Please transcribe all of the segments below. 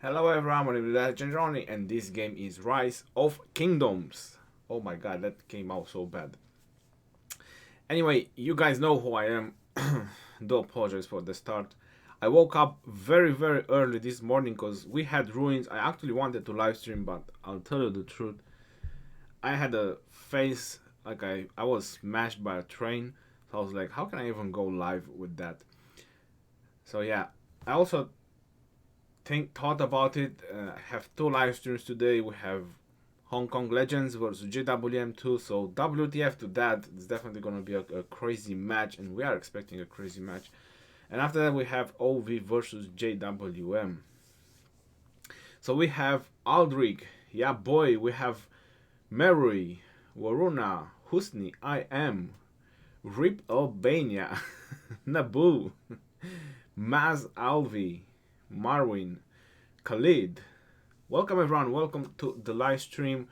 Hello everyone, my name is Legend, and this game is Rise of Kingdoms. Oh my god, that came out so bad. Anyway, you guys know who I am. Do apologize for the start. I woke up very early this morning because we had ruins. I actually wanted to live stream, but I'll tell you the truth. I had a face like I was smashed by a train. So I was like, how can I even go live with that? So yeah, I also thought about it. I have two live streams today. We have Hong Kong Legends versus JWM2. So WTF to that. It's definitely going to be a crazy match, and we are expecting a crazy match. And after that, we have OV versus JWM. So we have Aldrich, yeah boy. We have Mary, Waruna, Husni, I am, Rip Albania, Naboo, Maz Alvi, Marwin, Khalid. Welcome everyone, welcome to the live stream.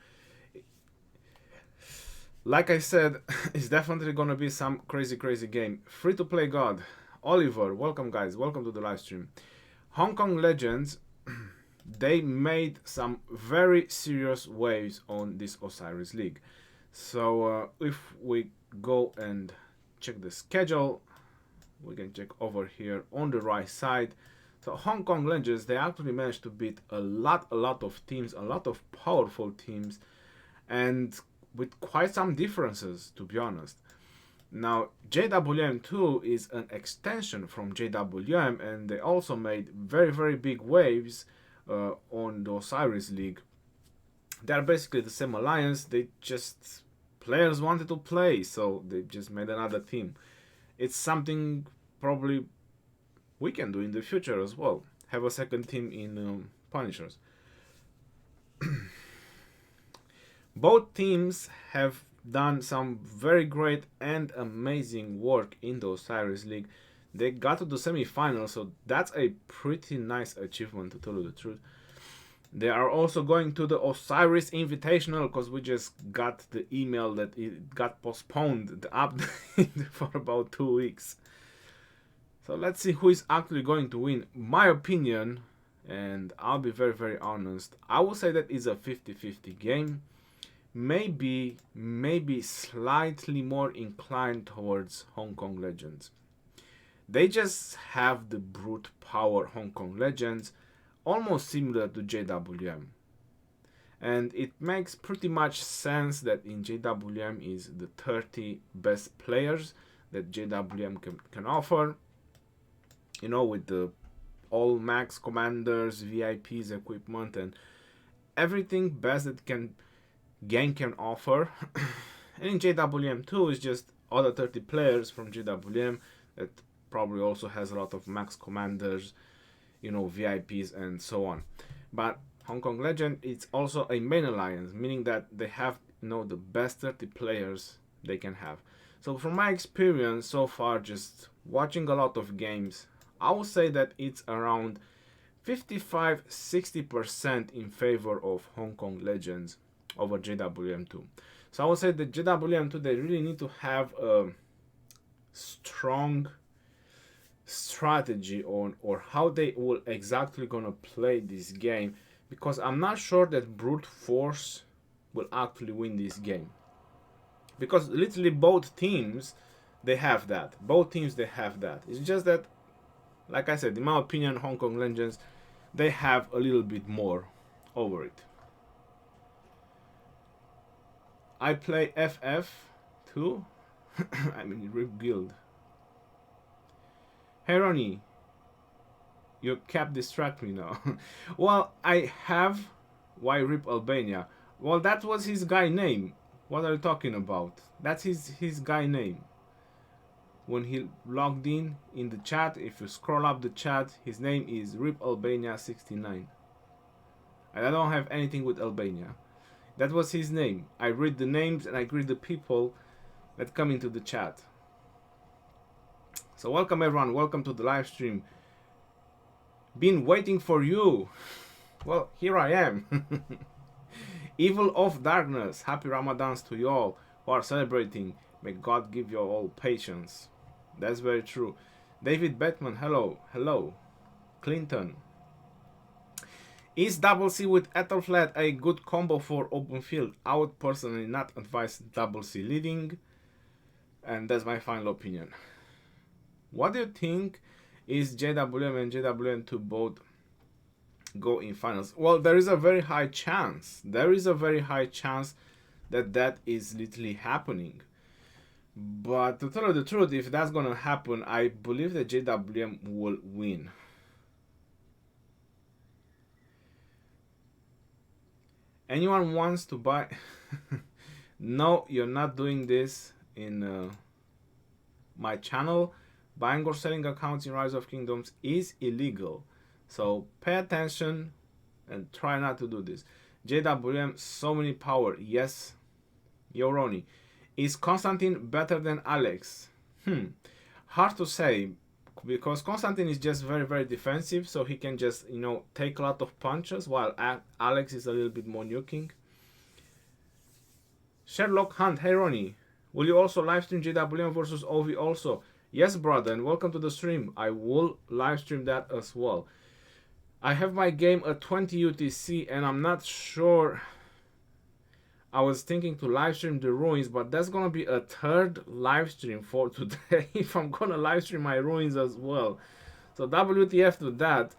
Like I said, it's definitely gonna be some crazy game. Free to play god. Oliver, welcome guys, welcome to the live stream. Hong Kong Legends, they made some very serious waves on this OSIRIS League. So if we go and check the schedule, we can check over here on the right side. So Hong Kong Legends, they actually managed to beat a lot of teams, a lot of powerful teams, and with quite some differences, to be honest. Now, JWM2 is an extension from JWM, and they also made very big waves on the OSIRIS League. They're basically the same alliance, they just, players wanted to play, so they just made another team. It's something probably we can do in the future as well. Have a second team in Punishers. Both teams have done some very great and amazing work in the OSIRIS League. They got to the semi-finals, so that's a pretty nice achievement, to tell you the truth. They are also going to the OSIRIS Invitational because we just got the email that it got postponed, the update, for about 2 weeks. So let's see who is actually going to win. My opinion, and I'll be very honest, I will say that it's a 50-50 game. Maybe slightly more inclined towards Hong Kong Legends. They just have the brute power Hong Kong Legends, almost similar to JWM. And it makes pretty much sense that in JWM is the 30 best players that JWM can offer. You know, with the all max commanders, VIPs, equipment, and everything best that game can offer. And in JWM2 is just other 30 players from JWM that probably also has a lot of max commanders, you know, VIPs and so on. But Hong Kong Legend, it's also a main alliance, meaning that they have, you know, the best 30 players they can have. So from my experience so far, just watching a lot of games, I would say that it's around 55-60% in favor of Hong Kong Legends over JWM2. So I would say that JWM2, they really need to have a strong strategy on or how they will exactly gonna play this game, because I'm not sure that brute force will actually win this game, because literally both teams they have that. It's just that, like I said, in my opinion, Hong Kong Legends, they have a little bit more over it. I play FF too. I mean, Rip Guild. Hey Ronnie, your cap distract me now. Well, I have. Why Rip Albania? Well, that was his guy name. What are you talking about? That's his guy name. When he logged in the chat, if you scroll up the chat, his name is Rip Albania 69. And I don't have anything with Albania. That was his name. I read the names and I greet the people that come into the chat. So welcome everyone, welcome to the live stream. Been waiting for you. Well, here I am. Evil of Darkness, happy Ramadans to you all who are celebrating. May God give you all patience. That's very true. David Batman, hello. Clinton. Is double C with Ethelflaed a good combo for open field? I would personally not advise double C leading, and that's my final opinion. What do you think? Is JWM and JWM2 both go in finals? Well, there is a very high chance. There is a very high chance that that is literally happening. But to tell you the truth, if that's gonna happen, I believe that JWM will win. Anyone wants to buy? No, you're not doing this in my channel. Buying or selling accounts in Rise of Kingdoms is illegal. So pay attention and try not to do this. JWM, so many power. Yes. Yoroni. Is Constantine better than Alex? Hard to say, because Constantine is just very, very defensive, so he can just, take a lot of punches, while Alex is a little bit more nuking. Sherlock Hunt. Hey Ronnie, will you also live stream JWM versus OV also? Yes, brother, and welcome to the stream. I will live stream that as well. I have my game at 20 UTC, and I'm not sure. I was thinking to live stream the ruins, but that's gonna be a third live stream for today if I'm gonna live stream my ruins as well. So WTF to that.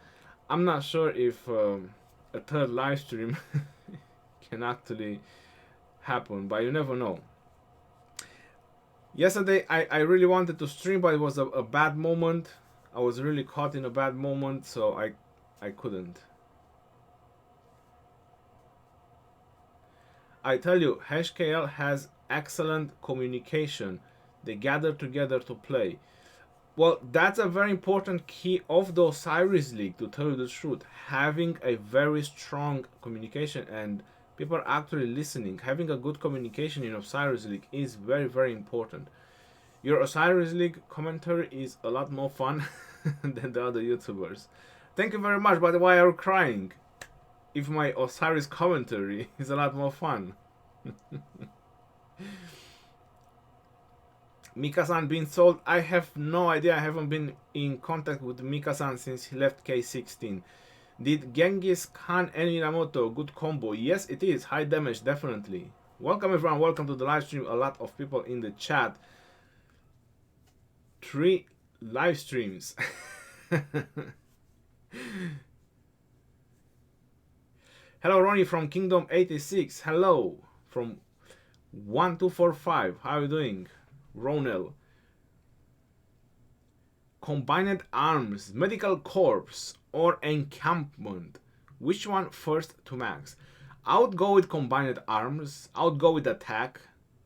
I'm not sure if a third live stream can actually happen, but you never know. Yesterday I really wanted to stream, but it was a bad moment. I was really caught in a bad moment, so I couldn't. I tell you, HKL has excellent communication. They gather together to play. Well, that's a very important key of the OSIRIS League, to tell you the truth. Having a very strong communication and people are actually listening. Having a good communication in OSIRIS League is very, very important. Your OSIRIS League commentary is a lot more fun than the other YouTubers. Thank you very much. By the way, I'm crying. If my OSIRIS commentary is a lot more fun. Mika-san being sold. I have no idea. I haven't been in contact with Mika-san since he left K16. Did Genghis Khan and Minamoto good combo? Yes, it is. High damage, definitely. Welcome everyone. Welcome to the live stream. A lot of people in the chat. 3 live streams. Hello, Ronnie from Kingdom 86. Hello from 1245. How are you doing? Ronel. Combined arms, medical corps, or encampment. Which one first to max? I would go with combined arms. I would go with attack,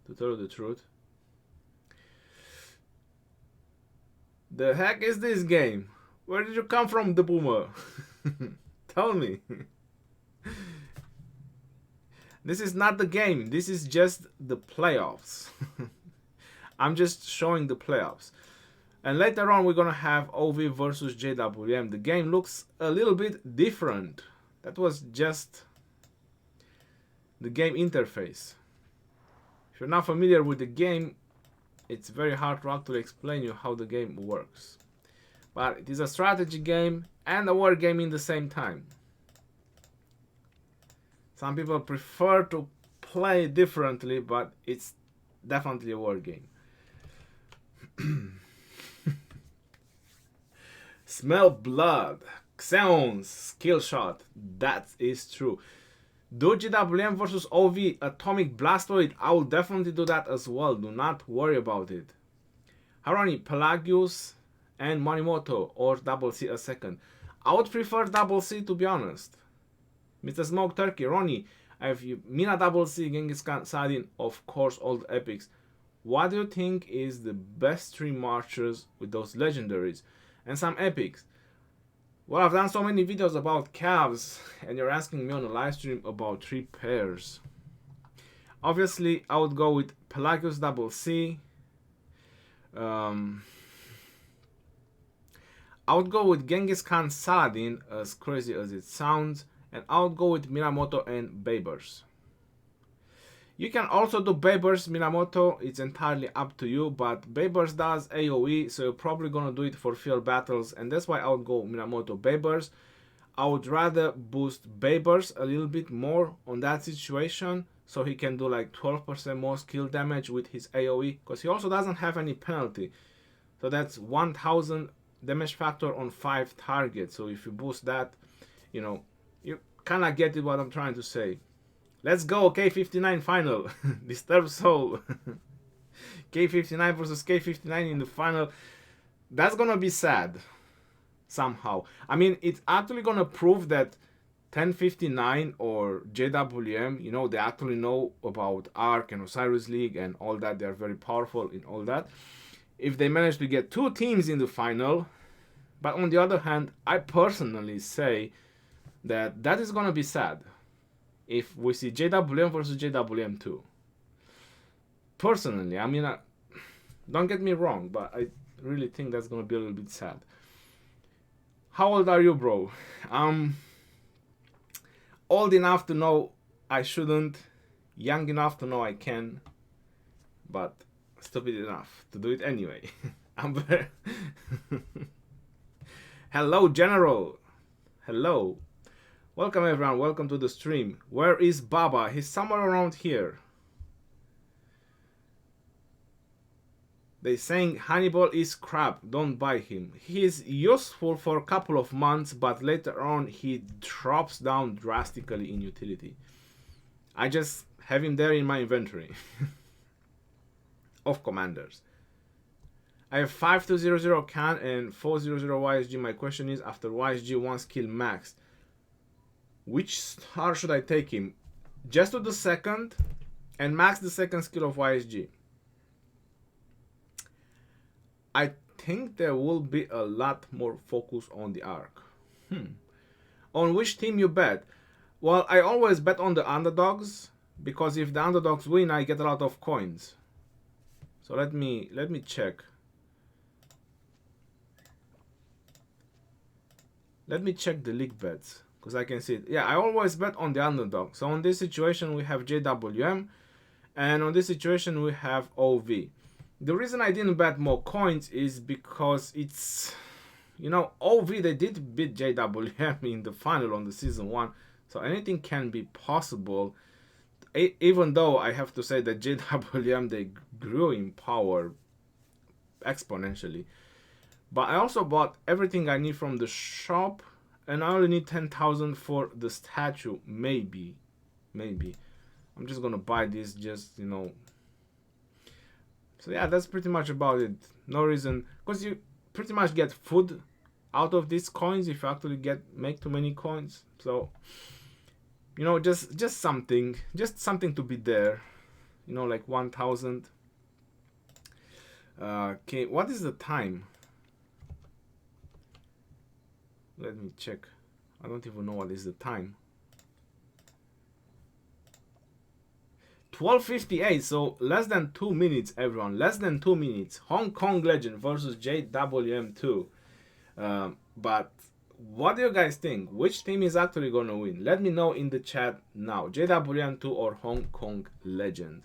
to tell you the truth. The heck is this game? Where did you come from, the boomer? Tell me. This is not the game. This is just the playoffs. I'm just showing the playoffs. And later on, we're going to have OV versus JWM. The game looks a little bit different. That was just the game interface. If you're not familiar with the game, it's very hard to actually explain you how the game works. But it is a strategy game and a war game in the same time. Some people prefer to play differently, but it's definitely a war game. Smell blood. Xeon's skill shot. That is true. Do JWM versus OV Atomic Blastoid. I will definitely do that as well. Do not worry about it. Harani, Pelagius and Manimoto or Double C a second. I would prefer Double C, to be honest. Mr. Smoke Turkey, Ronnie, I have Mina Double C, Genghis Khan, Sadin, of course, all the epics. What do you think is the best 3 marchers with those legendaries and some epics? Well, I've done so many videos about calves, and you're asking me on a live stream about 3 pairs. Obviously, I would go with Pelagius Double C. I would go with Genghis Khan Saladin, as crazy as it sounds, and I would go with Minamoto and Babers. You can also do Babers, Minamoto, it's entirely up to you, but Babers does AoE, so you're probably gonna do it for field battles, and that's why I would go Minamoto Babers. I would rather boost Babers a little bit more on that situation, so he can do like 12% more skill damage with his AoE, because he also doesn't have any penalty. So that's 1000 damage factor on 5 targets. So if you boost that, you know, you kind of get it what I'm trying to say. Let's go, K59 final. Disturbed Soul. K59 versus K59 in the final. That's gonna be sad. Somehow. I mean, it's actually gonna prove that 1059 or JWM, you know, they actually know about Arc and Osiris League and all that. They're very powerful in all that. If they manage to get 2 teams in the final, but on the other hand, I personally say that that is gonna be sad if we see JWM versus JWM2. Personally, I mean, don't get me wrong, but I really think that's gonna be a little bit sad. How old are you, bro? Old enough to know I shouldn't, young enough to know I can, but stupid enough to do it anyway. I'm very Hello, General. Hello. Welcome, everyone. Welcome to the stream. Where is Baba? He's somewhere around here. They saying Hannibal is crap, don't buy him. He is useful for a couple of months, but later on he drops down drastically in utility. I just have him there in my inventory of commanders. I have 5200 can and 400 YSG. My question is, after YSG 1 skill max, which star should I take him? Just to the second and max the second skill of YSG. I think there will be a lot more focus on the arc. On which team you bet? Well, I always bet on the underdogs, because if the underdogs win, I get a lot of coins. So let me check. Let me check the league bets, because I can see it. Yeah, I always bet on the underdog. So on this situation we have JWM, and on this situation we have OV. The reason I didn't bet more coins is because it's, you know, OV, they did beat JWM in the final on the season 1, so anything can be possible. Even though I have to say that JWM, they grew in power exponentially. But I also bought everything I need from the shop, and I only need 10,000 for the statue. Maybe. I'm just gonna buy this, just, you know. So yeah, that's pretty much about it. No reason, because you pretty much get food out of these coins if you actually make too many coins. So, you know, just something to be there. You know, like 1,000. Okay, what is the time? Let me check. I don't even know what is the time. 12:58, so less than 2 minutes, everyone. Less than 2 minutes. Hong Kong Legend versus JWM2. But what do you guys think? Which team is actually gonna win? Let me know in the chat now. JWM2 or Hong Kong Legend?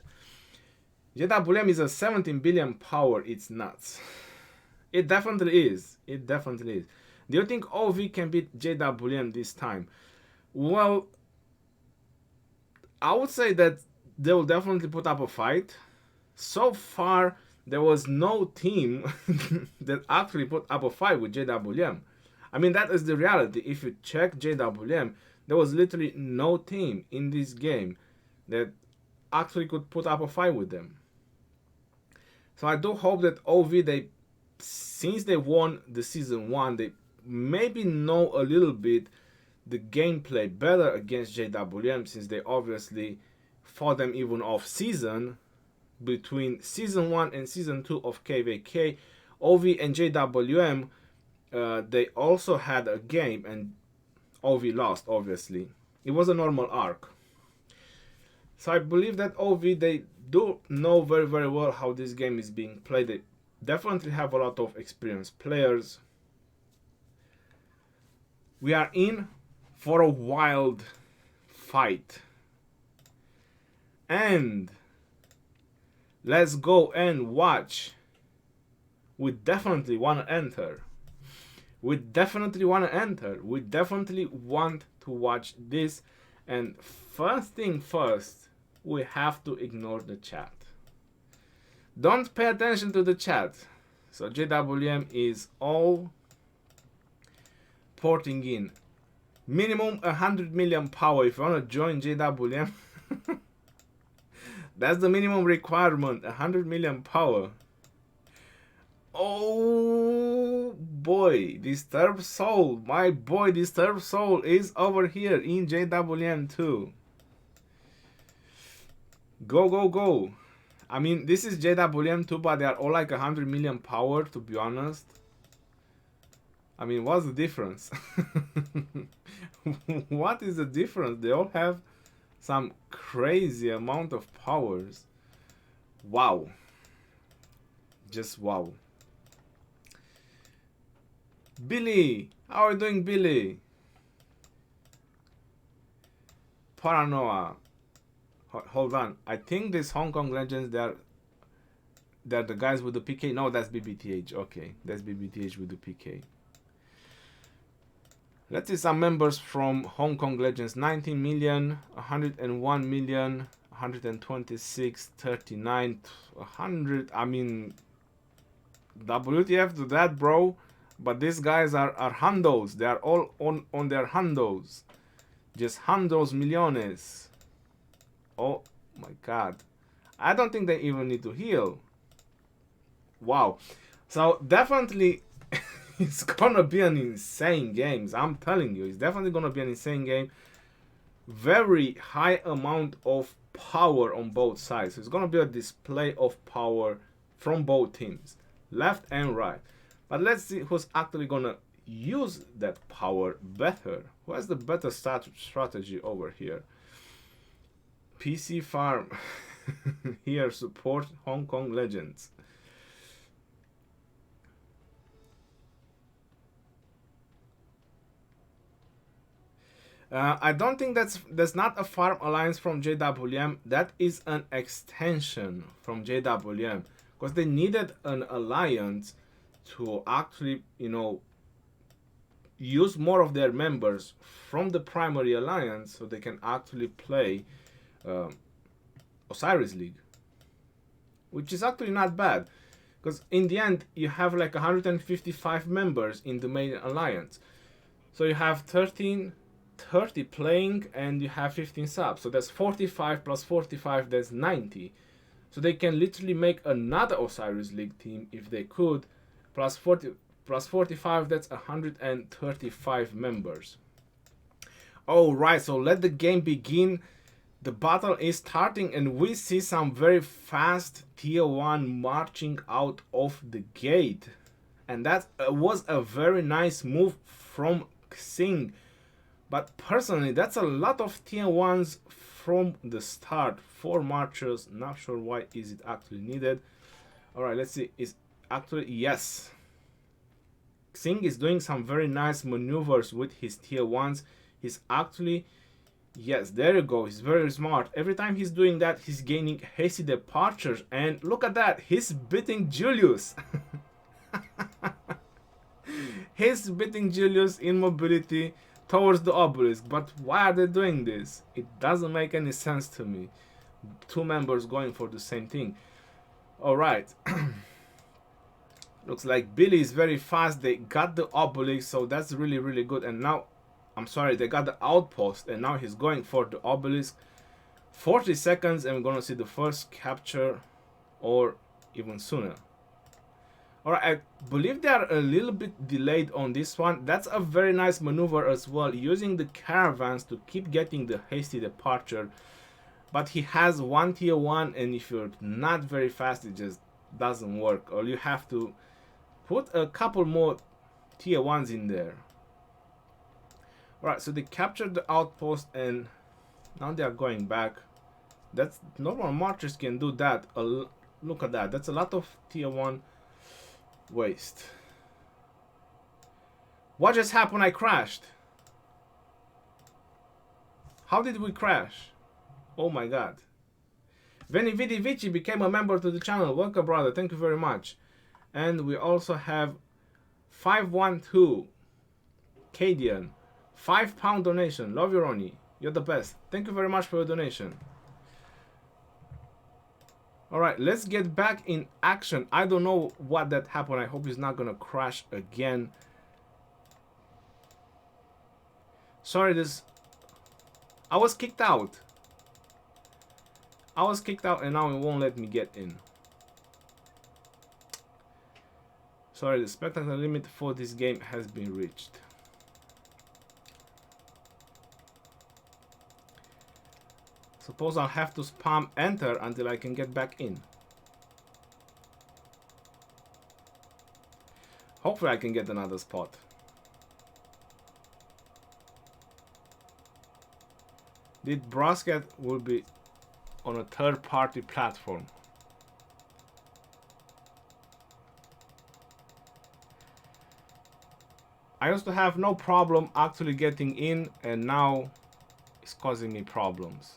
JWM is a 17 billion power. It's nuts. It definitely is. It definitely is. Do you think OV can beat JWM this time? Well, I would say that they will definitely put up a fight. So far, there was no team that actually put up a fight with JWM. I mean, that is the reality. If you check JWM, there was literally no team in this game that actually could put up a fight with them. So I do hope that OV, since they won the season 1, they maybe know a little bit the gameplay better against JWM, since they obviously fought them even off season. Between season 1 and season 2 of KVK, OV and JWM, they also had a game, and OV lost, obviously. It was a normal arc. So I believe that OV, they do know very, very well how this game is being played. They definitely have a lot of experienced players. We are in for a wild fight. And let's go and watch. We definitely want to enter. We definitely want to enter. We definitely want to watch this. And first thing first, we have to ignore the chat. Don't pay attention to the chat. So JWM is all porting in. Minimum 100 million power if you want to join JWM. That's the minimum requirement, 100 million power. Oh boy, Disturbed Soul, my boy Disturbed Soul is over here in JWM2. Go, go, go. I mean, this is JWM2, but they are all like 100 million power, to be honest. I mean, what's the difference? What is the difference? They all have some crazy amount of powers. Wow. Just wow. Billy! How are you doing, Billy? Paranoia. Hold on. I think these Hong Kong Legends, they're the guys with the PK. No, that's BBTH. Okay, that's BBTH with the PK. Let's see some members from Hong Kong Legends. 19 million, 101 million, 126, 39, 100. I mean, WTF to that, bro. But these guys are hundos. They are all on their hundos. Just hundos millones. Oh my god. I don't think they even need to heal. Wow. So definitely it's gonna be an insane game. I'm telling you, it's definitely gonna be an insane game. Very high amount of power on both sides. So it's gonna be a display of power from both teams, left and right. But let's see who's actually gonna use that power better. Who has the better strategy over here? PC Farm here support Hong Kong Legends. I don't think that's not a farm alliance from JWM. That is an extension from JWM, because they needed an alliance to actually, you know, use more of their members from the primary alliance so they can actually play OSIRIS League, which is actually not bad, because in the end you have like 155 members in the main alliance, so you have 30 playing and you have 15 subs, so that's 45 plus 45, that's 90. So they can literally make another OSIRIS League team if they could, plus 40 plus 45, that's 135 members. Alright, so let the game begin. The battle is starting and we see some very fast tier 1 marching out of the gate. And that was a very nice move from Xing. But personally, that's a lot of tier 1s from the start. 4 marchers, not sure why is it actually needed. Alright, let's see. Is actually, yes. Xing is doing some very nice maneuvers with his tier 1s. He's actually, yes, there you go, he's very smart. Every time he's doing that, he's gaining hasty departures. And look at that, he's beating Julius. He's beating Julius in mobility towards the obelisk. But why are they doing this? It doesn't make any sense to me. 2 members going for the same thing. Alright. Looks like Billy is very fast. They got the obelisk, so that's really, really good. And now, I'm sorry, they got the outpost, and now he's going for the obelisk. 40 seconds, and we're gonna see the first capture, or even sooner. Alright, I believe they are a little bit delayed on this one. That's a very nice maneuver as well, using the caravans to keep getting the hasty departure. But he has 1 tier 1, and if you're not very fast, it just doesn't work. Or you have to put a couple more tier 1s in there. Alright, so they captured the outpost and now they are going back. That's normal marchers can do that. Look at that. That's a lot of tier 1 waste. What just happened? I crashed. How did we crash? Oh my god. Veni Vidi Vici became a member to the channel. Welcome, brother. Thank you very much. And we also have 512 Cadian, £5 donation. Love you, Ronnie. You're the best. Thank you very much for your donation. Alright, let's get back in action. I don't know what that happened. I hope it's not gonna crash again. Sorry, I was kicked out. I was kicked out and now it won't let me get in. Sorry, the spectator limit for this game has been reached. Suppose I'll have to spam enter until I can get back in. Hopefully I can get another spot. Did Brasket will be on a third-party platform. I used to have no problem actually getting in, and now it's causing me problems.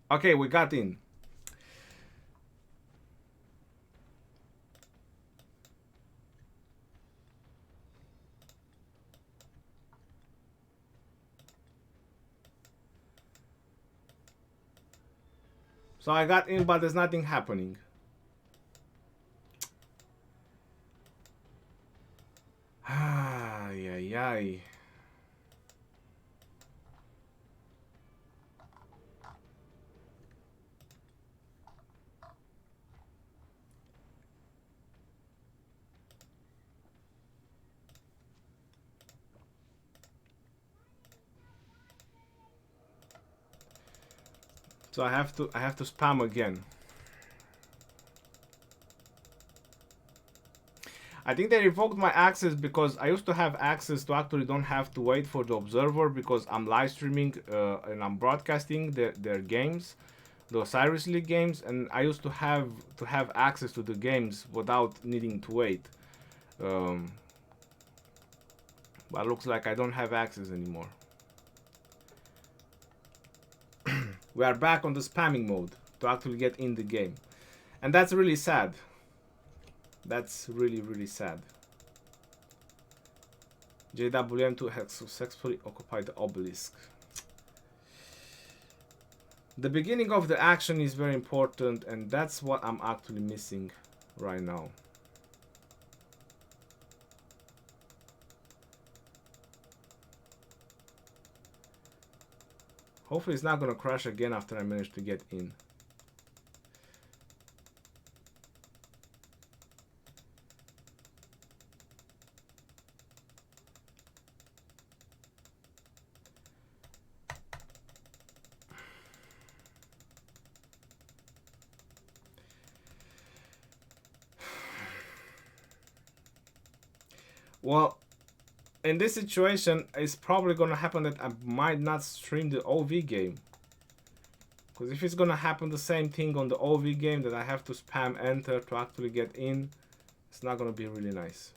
Okay, we got in. So I got in, but there's nothing happening. Ay, ay, ay. So I have to spam again. I think they revoked my access because I used to have access to actually don't have to wait for the observer because I'm live streaming and I'm broadcasting their games, the OSIRIS League games, and I used to have access to the games without needing to wait. But it looks like I don't have access anymore. We are back on the spamming mode to actually get in the game. And that's really sad. That's really, really sad. JWM2 has successfully occupied the obelisk. The beginning of the action is very important, and that's what I'm actually missing right now. Hopefully it's not gonna crash again after I manage to get in. Well, in this situation, it's probably gonna happen that I might not stream the OV game. Because if it's gonna happen the same thing on the OV game, that I have to spam enter to actually get in, it's not gonna be really nice.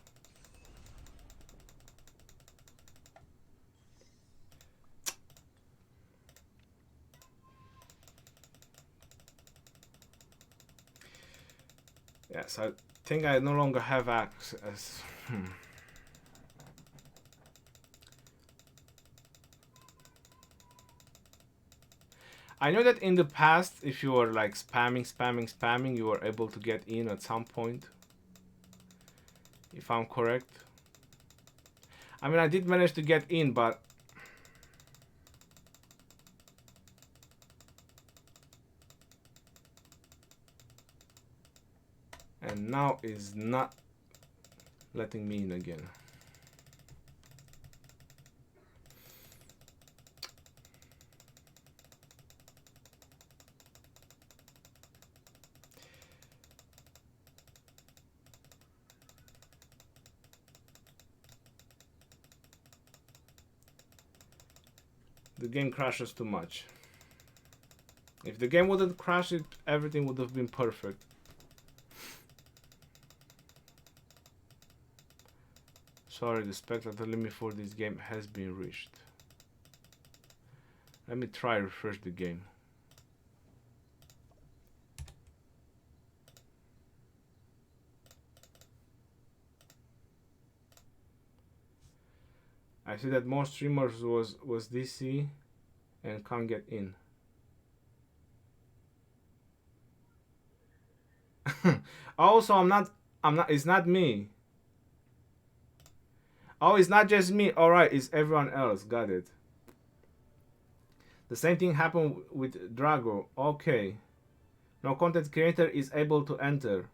Yes, I think I no longer have access. I know that in the past, if you were like spamming, you were able to get in at some point. If I'm correct. I mean, I did manage to get in, but and now is not letting me in again. The game crashes too much. If the game wouldn't crash, everything would have been perfect. Sorry, the spectator limit for this game has been reached. Let me try refresh the game. I see that more streamers was DC and can't get in. Also, I'm not. It's not me. Oh, it's not just me. All right, it's everyone else. Got it. The same thing happened with Drago. Okay. No content creator is able to enter.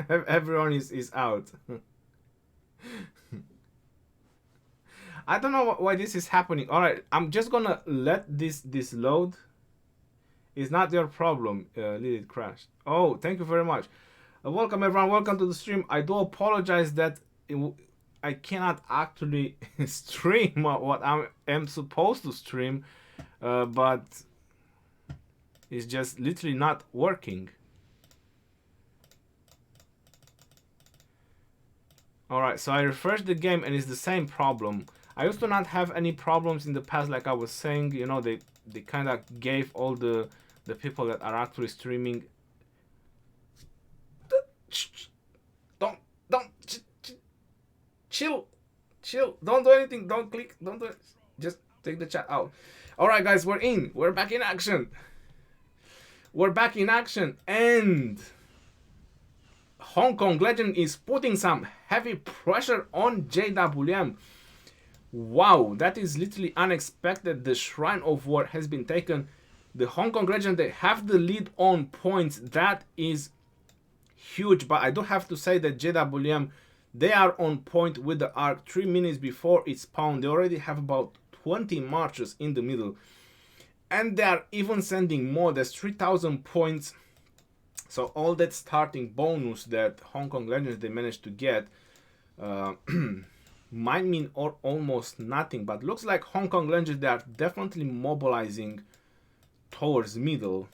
Everyone is out. I don't know why this is happening. All right, I'm just gonna let this load. It's not your problem. It crashed. Oh, thank you very much. Welcome everyone. Welcome to the stream. I do apologize that I cannot actually stream what I am supposed to stream, but it's just literally not working. Alright, so I refreshed the game and it's the same problem. I used to not have any problems in the past, like I was saying. You know, they kind of gave all the people that are actually streaming. Don't chill, don't do anything, don't click, don't do it. Just take the chat out. Alright guys, we're back in action. And Hong Kong Legend is putting some heavy pressure on JWM. Wow, that is literally unexpected. The Shrine of War has been taken. The Hong Kong Legend, they have the lead on points. That is huge, but I do have to say that JWM, they are on point with the arc 3 minutes before it spawned. They already have about 20 marches in the middle, and they are even sending more. There's 3,000 points. So all that starting bonus that Hong Kong Legends they managed to get might mean almost nothing, but looks like Hong Kong Legends, they are definitely mobilizing towards middle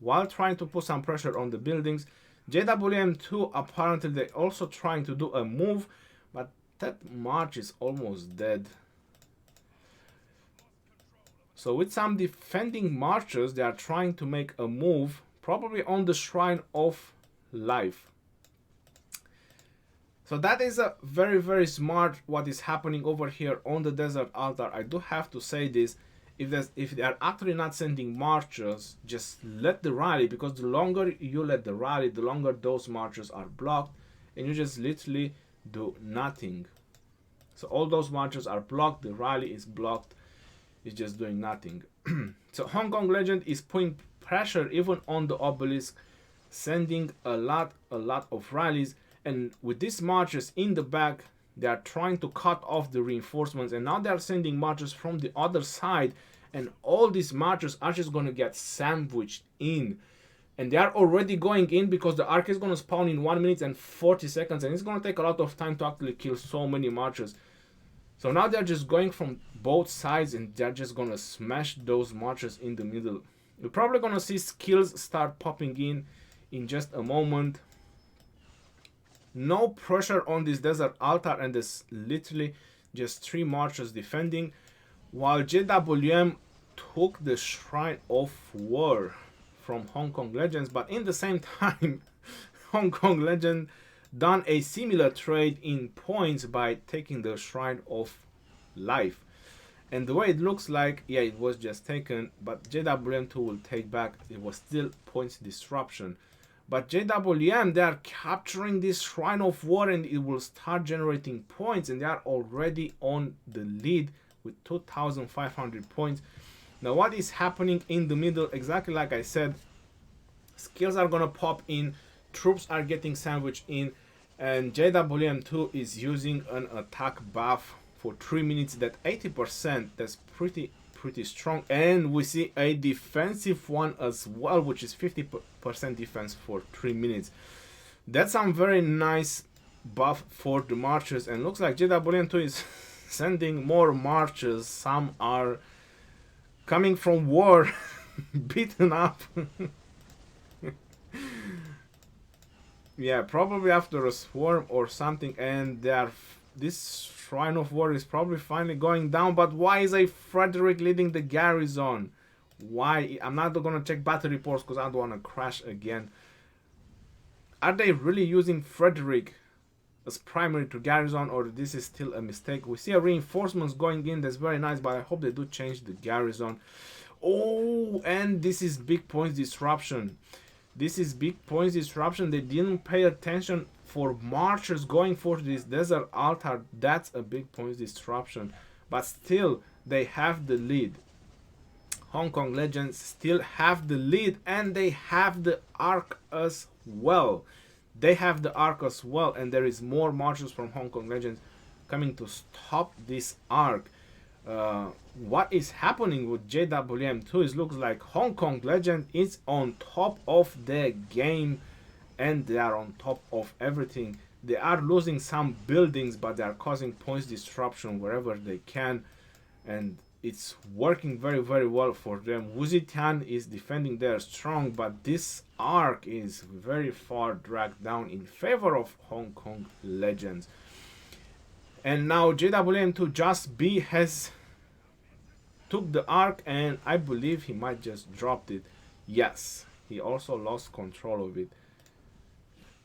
while trying to put some pressure on the buildings. JWM2 apparently they also trying to do a move, but that march is almost dead. So with some defending marchers, they are trying to make a move, probably on the Shrine of Life. So that is a very, very smart what is happening over here on the Desert Altar. I do have to say this. If they are actually not sending marchers, just let the rally, because the longer you let the rally, the longer those marchers are blocked, and you just literally do nothing. So all those marchers are blocked, the rally is blocked, it's just doing nothing. So Hong Kong Legend is putting pressure even on the obelisk, sending a lot of rallies, and with these marchers in the back, they are trying to cut off the reinforcements, and now they are sending marchers from the other side, and all these marchers are just going to get sandwiched in, and they are already going in because the arc is going to spawn in 1 minute and 40 seconds, and it's going to take a lot of time to actually kill so many marchers. So now they're just going from both sides, and they're just going to smash those marchers in the middle. You're probably going to see skills start popping in just a moment. No pressure on this Desert Altar, and there's literally just 3 marchers defending, while JWM took the Shrine of War from Hong Kong Legends. But in the same time, Hong Kong Legend done a similar trade in points by taking the Shrine of Life. And the way it looks like, yeah, it was just taken, but JWM2 will take back. It was still points disruption. But JWM, they are capturing this Shrine of War, and it will start generating points, and they are already on the lead with 2,500 points. Now what is happening in the middle, exactly like I said, skills are gonna pop in, troops are getting sandwiched in, and JWM2 is using an attack buff for 3 minutes. That 80%, that's pretty strong, and we see a defensive one as well, which is 50% defense for 3 minutes. That's some very nice buff for the marchers, and looks like JWM2 is sending more marchers. Some are coming from war beaten up. Yeah, probably after a swarm or something, and this Shrine of War is probably finally going down. But why is a Frederick leading the garrison? Why? I'm not gonna check battle reports because I don't want to crash again. Are they really using Frederick as primary to Garrison, or this is still a mistake? We see a reinforcements going in. That's very nice, but I hope they do change the Garrison. Oh, and this is big points disruption. This is big points disruption. They didn't pay attention for marchers going for this desert altar. That's a big points disruption. But still, they have the lead. Hong Kong Legends still have the lead, and they have the arc as well. They have the arc as well, and there is more marchers from Hong Kong Legends coming to stop this arc. What is happening with JWM2 is looks like Hong Kong Legend is on top of the game, and they are on top of everything. They are losing some buildings, but they are causing points disruption wherever they can, and it's working very, very well for them. Wuzitian is defending there strong, but this arc is very far dragged down in favor of Hong Kong Legends. And now JWM2 Just B has took the arc, and I believe he might just dropped it. Yes, he also lost control of it.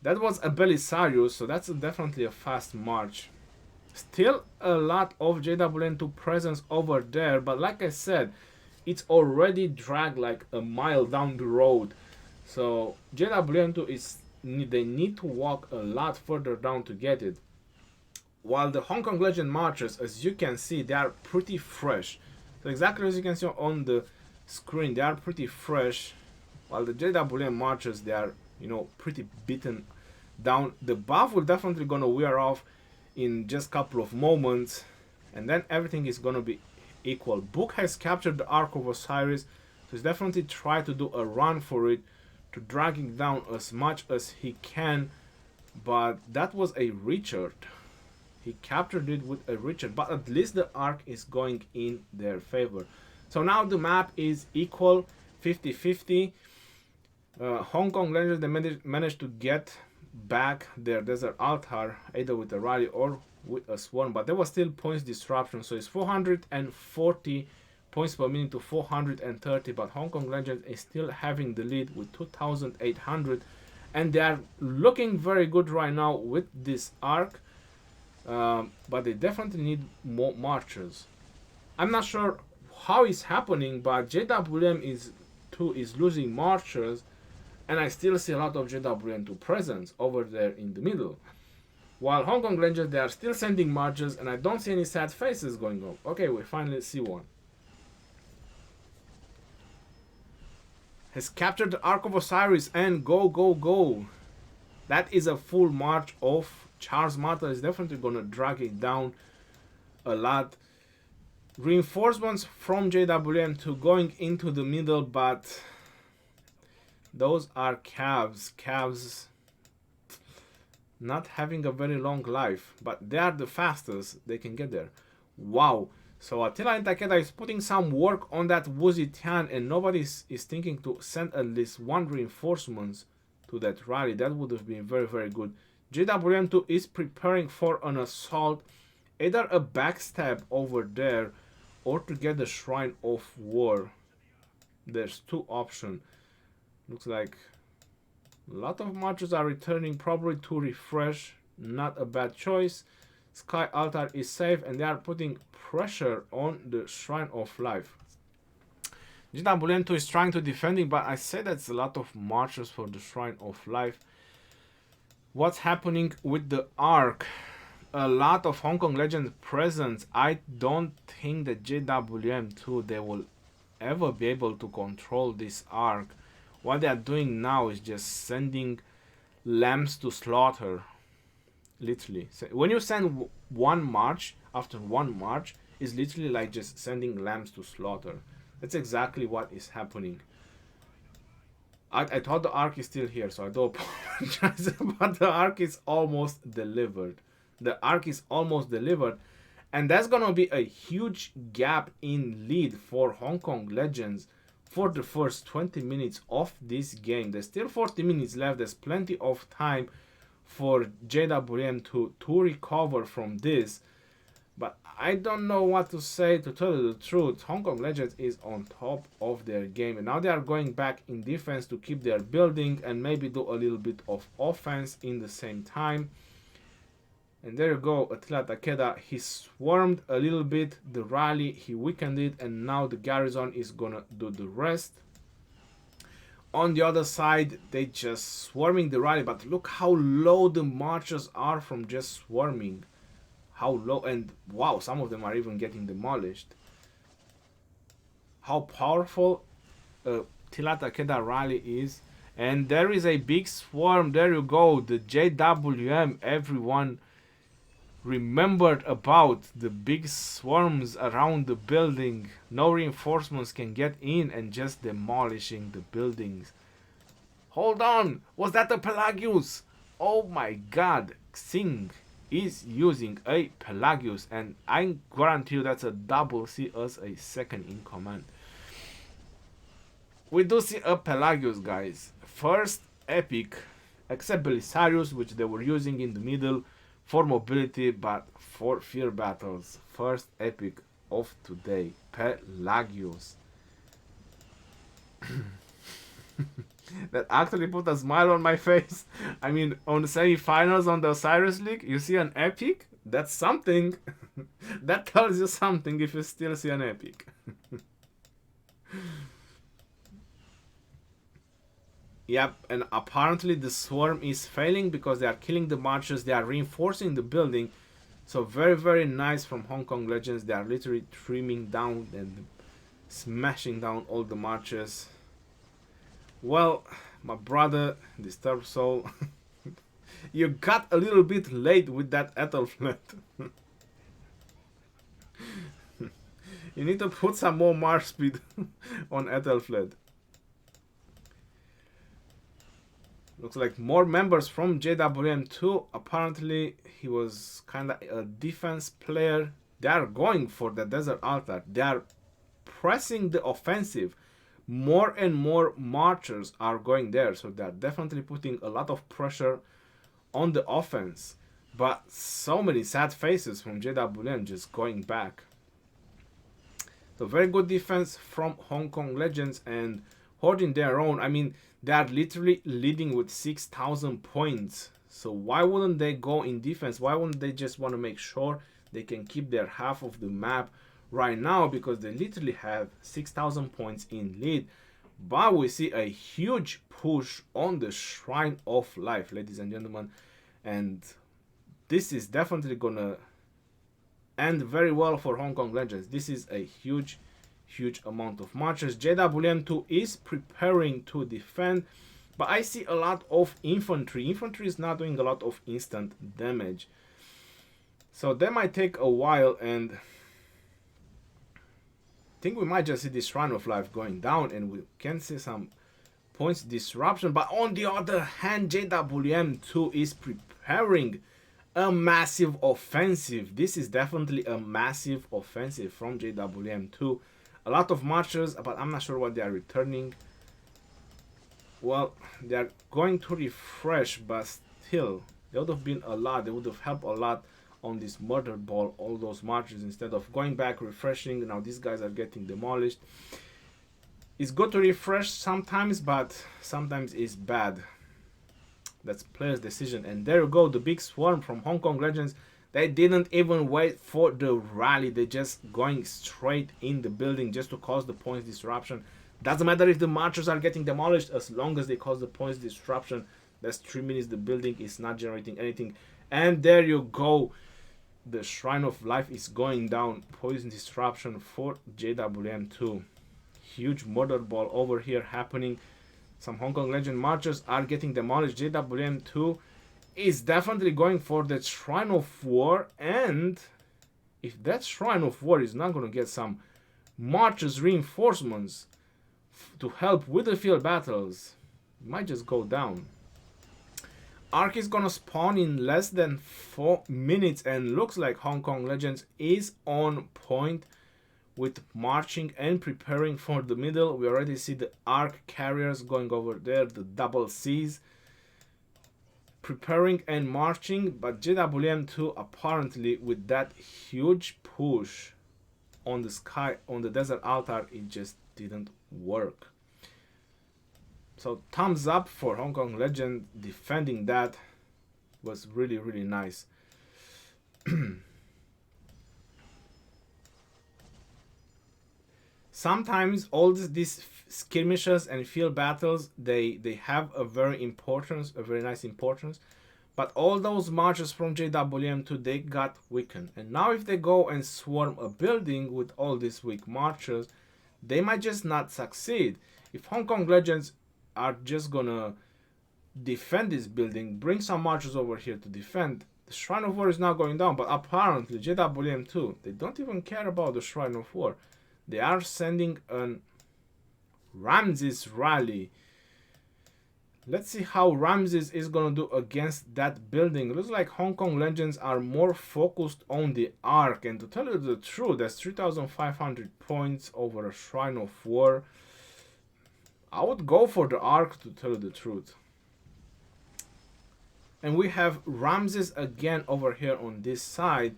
That was a Belisarius, so that's definitely a fast march. Still a lot of JWM2 presence over there, but like I said, it's already dragged like a mile down the road. So JWM2 they need to walk a lot further down to get it. While the Hong Kong Legend marchers, as you can see, they are pretty fresh. So exactly as you can see on the screen, they are pretty fresh. While the JWM marchers, they are, pretty beaten down. The buff will definitely gonna wear off in just a couple of moments, and then everything is gonna be equal. Book has captured the Ark of Osiris, so he's definitely try to do a run for it, to drag it down as much as he can, but that was a Richard. He captured it with a Richard, but at least the arc is going in their favor. So now the map is equal, 50-50. Hong Kong Legends, they managed to get back their desert altar either with a rally or with a swarm, but there was still points disruption. So it's 440 points per minute to 430, but Hong Kong Legends is still having the lead with 2,800, and they are looking very good right now with this arc. But they definitely need more marchers. I'm not sure how it's happening, but JWM2 is losing marchers, and I still see a lot of JWM2 presence over there in the middle. While Hong Kong Legends, they are still sending marchers, and I don't see any sad faces going on. Okay, we finally see one. Has captured the Ark of Osiris, and go. That is a full march of Charles Mata. Is definitely gonna drag it down a lot. Reinforcements from JWM2 going into the middle, but those are Cavs not having a very long life, but they are the fastest they can get there. Wow. So Attila and Takeda is putting some work on that Wuzitian, and nobody is thinking to send at least one reinforcements to that rally. That would have been very, very good. JWM2 is preparing for an assault, either a backstab over there or to get the Shrine of War. There's two options. Looks like a lot of marchers are returning, probably to refresh. Not a bad choice. Sky Altar is safe, and they are putting pressure on the Shrine of Life. JWM2 is trying to defend it, but I say that's a lot of marchers for the Shrine of Life. What's happening with the Ark? A lot of Hong Kong Legends presence. I don't think that JWM2 they will ever be able to control this Ark. What they are doing now is just sending lambs to slaughter. Literally. So when you send one march, after one march, is literally like just sending lambs to slaughter. That's exactly what is happening. I thought the arc is still here, so I do apologize, but the arc is almost delivered. The arc is almost delivered, and that's gonna be a huge gap in lead for Hong Kong Legends for the first 20 minutes of this game. There's still 40 minutes left. There's plenty of time for JWM to recover from this, But I don't know what to say. To tell you the truth, Hong Kong Legends is on top of their game, and now they are going back in defense to keep their building and maybe do a little bit of offense in the same time. And there you go, Attila Takeda, he swarmed a little bit the rally, he weakened it, and now the Garrison is gonna do the rest. On the other side, they just swarming the rally, but look how low the marchers are from just swarming. How low, and wow, some of them are even getting demolished. How powerful Attila Takeda rally is. And there is a big swarm, there you go, the JWM, everyone remembered about the big swarms around the building. No reinforcements can get in and just demolishing the buildings. Hold on, was that a Pelagius? Oh my god, Xing is using a Pelagius, and I guarantee you that's a double C as a second in command. We do see a Pelagius, guys. First epic, except Belisarius, which they were using in the middle for mobility, but for fear battles. First epic of today, Pelagius. That actually put a smile on my face. I mean, on the semi-finals on the OSIRIS League, you see an epic? That's something. That tells you something if you still see an epic. Yep, and apparently the swarm is failing because they are killing the marchers, they are reinforcing the building. So very, very nice from Hong Kong Legends. They are literally trimming down and smashing down all the marchers. Well, my brother, Disturbed Soul, you got a little bit late with that Ethelflaed. You need to put some more march speed on Ethelflaed. Looks like more members from JWM2. Apparently, he was kind of a defense player. They are going for the Desert Altar. They are pressing the offensive. More and more marchers are going there. So they are definitely putting a lot of pressure on the offense. But so many sad faces from JWM just going back. So very good defense from Hong Kong Legends and holding their own. I mean, they are literally leading with 6,000 points. So why wouldn't they go in defense? Why wouldn't they just want to make sure they can keep their half of the map right now? Because they literally have 6,000 points in lead. But we see a huge push on the Shrine of Life, ladies and gentlemen. And this is definitely going to end very well for Hong Kong Legends. This is a huge amount of marchers. JWM2 is preparing to defend, but I see a lot of infantry. Infantry is not doing a lot of instant damage, so that might take a while, and I think we might just see this Shrine of Life going down and we can see some points disruption. But on the other hand, JWM2 is preparing a massive offensive. This is definitely a massive offensive from JWM2. A lot of marchers, but I'm not sure what they are returning. Well, they are going to refresh, but still, they would have been a lot. They would have helped a lot on this murder ball, all those marchers, instead of going back, refreshing. Now these guys are getting demolished. It's good to refresh sometimes, but sometimes it's bad. That's player's decision. And there you go, the big swarm from Hong Kong Legends. They didn't even wait for the rally. They just going straight in the building just to cause the points disruption. Doesn't matter if the marchers are getting demolished, as long as they cause the points disruption. That's 3 minutes. The building is not generating anything. And there you go. The Shrine of Life is going down. Poison disruption for JWM2. Huge murder ball over here happening. Some Hong Kong Legend marchers are getting demolished. JWM2 is definitely going for that Shrine of War, and if that Shrine of War is not going to get some marchers reinforcements to help with the field battles, it might just go down. Ark is going to spawn in less than 4 minutes, and looks like Hong Kong Legends is on point with marching and preparing for the middle. We already see the Ark carriers going over there, the double C's. preparing and marching, but JWM2 apparently with that huge push on the sky, on the desert altar, it just didn't work. So thumbs up for Hong Kong Legend. Defending that was really, really nice. Sometimes all these skirmishes and field battles, they have a very nice importance, but all those marches from JWM2, they got weakened. And now if they go and swarm a building with all these weak marches, they might just not succeed. If Hong Kong Legends are just gonna defend this building, bring some marches over here to defend, the Shrine of War is not going down. But apparently JWM2, they don't even care about the Shrine of War. They are sending an Ramses rally. Let's see how Ramses is gonna do against that building. It looks like Hong Kong Legends are more focused on the Ark, and to tell you the truth, that's 3,500 points over a Shrine of War. I would go for the Ark, to tell you the truth. And we have Ramses again over here on this side.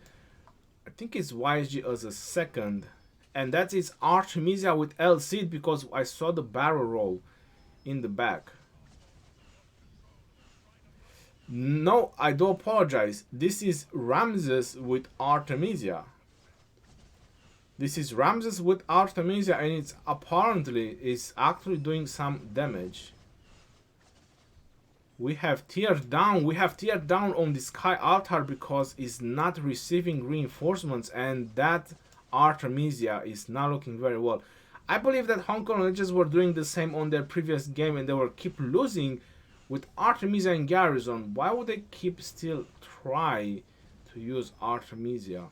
I think it's YSG as a second. And that is Artemisia with LC, because I saw the barrel roll in the back. No, I do apologize. This is Ramses with Artemisia. This is Ramses with Artemisia, and it's apparently is actually doing some damage. We have teared down. We have teared down on the sky altar because it's not receiving reinforcements, and that Artemisia is not looking very well. I believe that Hong Kong Legends were doing the same on their previous game, and they were keep losing with Artemisia and Garrison. Why would they keep still try to use Artemisia?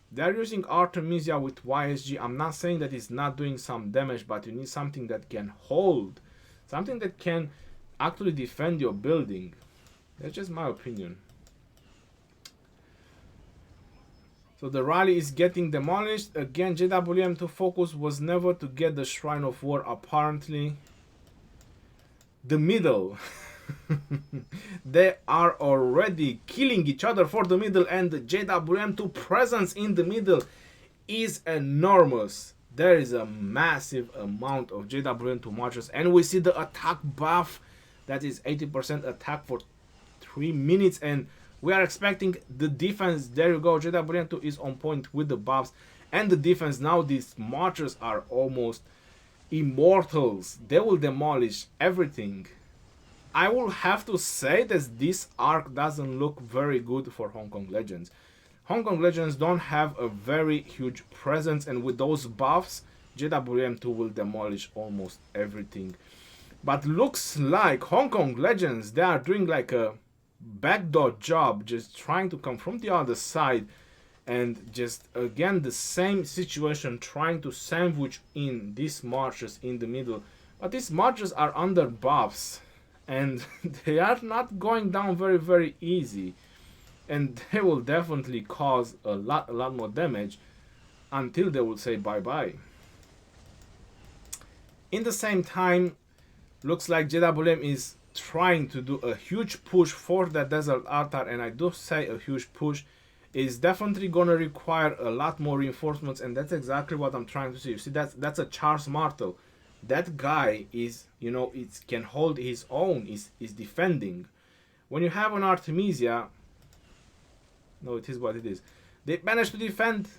They're using Artemisia with YSG. I'm not saying that it's not doing some damage, but you need something that can hold, something that can actually defend your building. That's just my opinion. So the rally is getting demolished. Again, JWM2 focus was never to get the Shrine of War, apparently. The middle. They are already killing each other for the middle, and the JWM2 presence in the middle is enormous. There is a massive amount of JWM2 marches, and we see the attack buff. That is 80% attack for 3 minutes, and we are expecting the defense. There you go, JWM2 is on point with the buffs and the defense. Now these marchers are almost immortals. They will demolish everything. I will have to say that this arc doesn't look very good for Hong Kong Legends. Hong Kong Legends don't have a very huge presence, and with those buffs, JWM2 will demolish almost everything. But looks like Hong Kong Legends, they are doing like a backdoor job, just trying to come from the other side, and just again the same situation, trying to sandwich in these marches in the middle. But these marches are under buffs, and they are not going down very, very easy, and they will definitely cause a lot more damage until they will say bye-bye. In the same time, looks like JWM is trying to do a huge push for the desert altar, and I do say a huge push is definitely gonna require a lot more reinforcements, and that's exactly what I'm trying to see. You see, that's a Charles Martel. That guy is, you know, it can hold his own, is defending. When you have an Artemisia, no, it is what it is. They managed to defend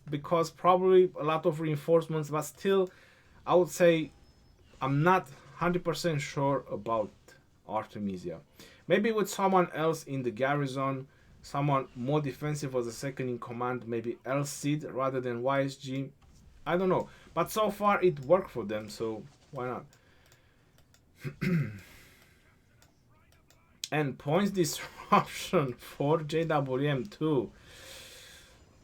because probably a lot of reinforcements, but still, I would say I'm not 100% sure about Artemisia. Maybe with someone else in the garrison, someone more defensive as a second in command, maybe L-Seed rather than YSG. I don't know. But so far it worked for them, so why not? And points disruption for JWM2.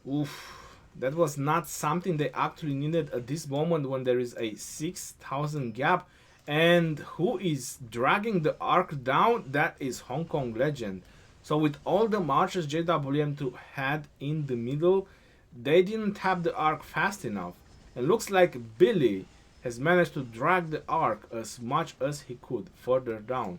Oof. That was not something they actually needed at this moment when there is a 6,000 gap. And who is dragging the arc down? That is Hong Kong Legend. So with all the marches JWM2 had in the middle, they didn't tap the arc fast enough. It looks like Billy has managed to drag the arc as much as he could further down.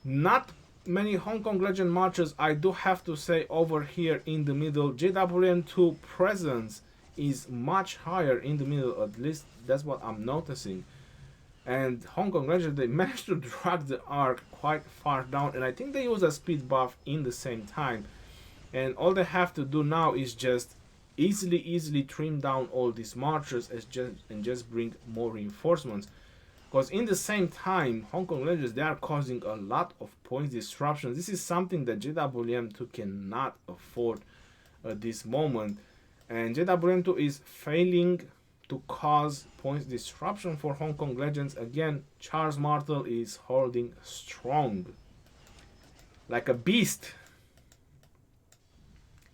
Not many Hong Kong Legend marches, I do have to say, over here in the middle. JWM2 presence is much higher in the middle, at least that's what I'm noticing. And Hong Kong Legend, they managed to drag the arc quite far down, and I think they use a speed buff in the same time. And all they have to do now is just easily trim down all these marchers and just bring more reinforcements. Because in the same time, Hong Kong Legends, they are causing a lot of points disruptions. This is something that JWM2 cannot afford at this moment. And JWM2 is failing to cause points disruption for Hong Kong Legends. Again, Charles Martel is holding strong. Like a beast.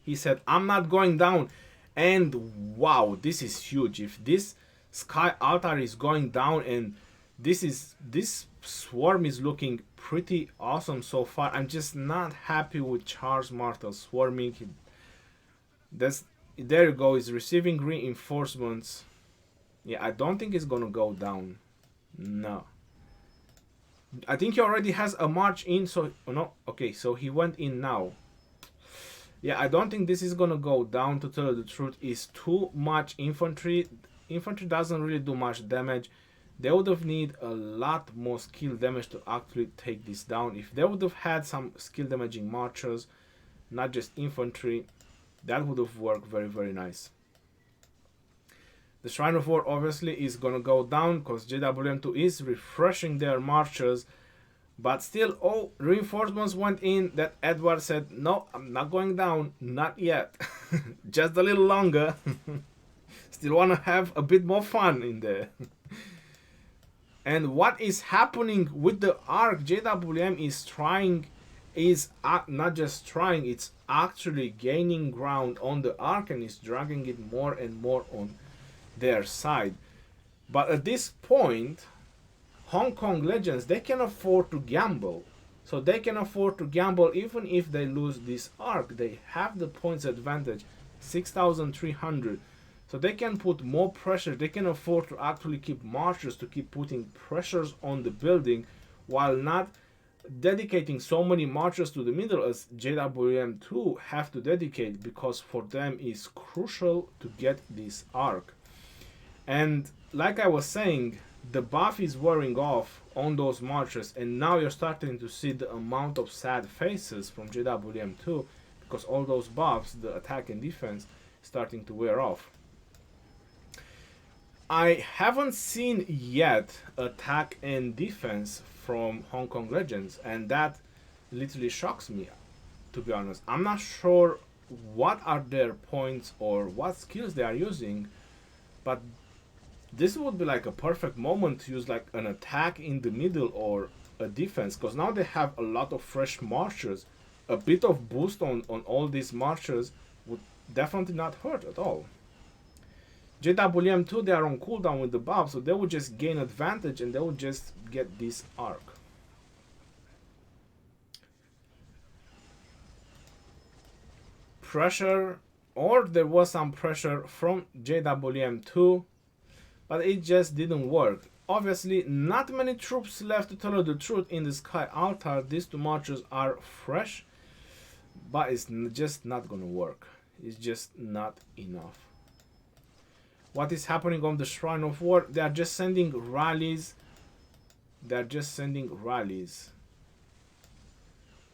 He said, I'm not going down. And wow, this is huge. If this Sky Altar is going down and this swarm is looking pretty awesome so far. I'm just not happy with Charles Martel swarming. There you go, he's receiving reinforcements. Yeah, I don't think it's gonna go down. No. I think he already has a march in, so no, okay, so he went in now. Yeah, I don't think this is gonna go down, to tell you the truth. It's too much infantry. Infantry doesn't really do much damage. They would have need a lot more skill damage to actually take this down. If they would have had some skill damaging marchers, not just infantry, that would have worked very nice. The Shrine of War obviously is gonna go down because JWM2 is refreshing their marchers, but still all reinforcements went in. That Edward said, no, I'm not going down, not yet. Just a little longer. Still wanna have a bit more fun in there. And what is happening with the arc, JWM is not just trying, it's actually gaining ground on the arc and is dragging it more and more on their side. But at this point, Hong Kong Legends, they can afford to gamble. So they can afford to gamble even if they lose this arc. They have the points advantage, 6,300. So they can put more pressure. They can afford to actually keep marchers, to keep putting pressures on the building while not dedicating so many marchers to the middle as JWM2 have to dedicate, because for them is crucial to get this arc. And like I was saying, the buff is wearing off on those marchers, and now you're starting to see the amount of sad faces from JWM2 because all those buffs, the attack and defense, starting to wear off. I haven't seen yet attack and defense from Hong Kong Legends, and that literally shocks me, to be honest. I'm not sure what are their points or what skills they are using, but this would be like a perfect moment to use like an attack in the middle or a defense, because now they have a lot of fresh marchers. A bit of boost on all these marchers would definitely not hurt at all. JWM2, they are on cooldown with the buff, so they would just gain advantage and they would just get this arc. Pressure, or there was some pressure from JWM2, but it just didn't work. Obviously, not many troops left, to tell you the truth, in the Sky Altar. These two marchers are fresh, but it's just not gonna work. It's just not enough. What is happening on the Shrine of War? They are just sending rallies. They are just sending rallies.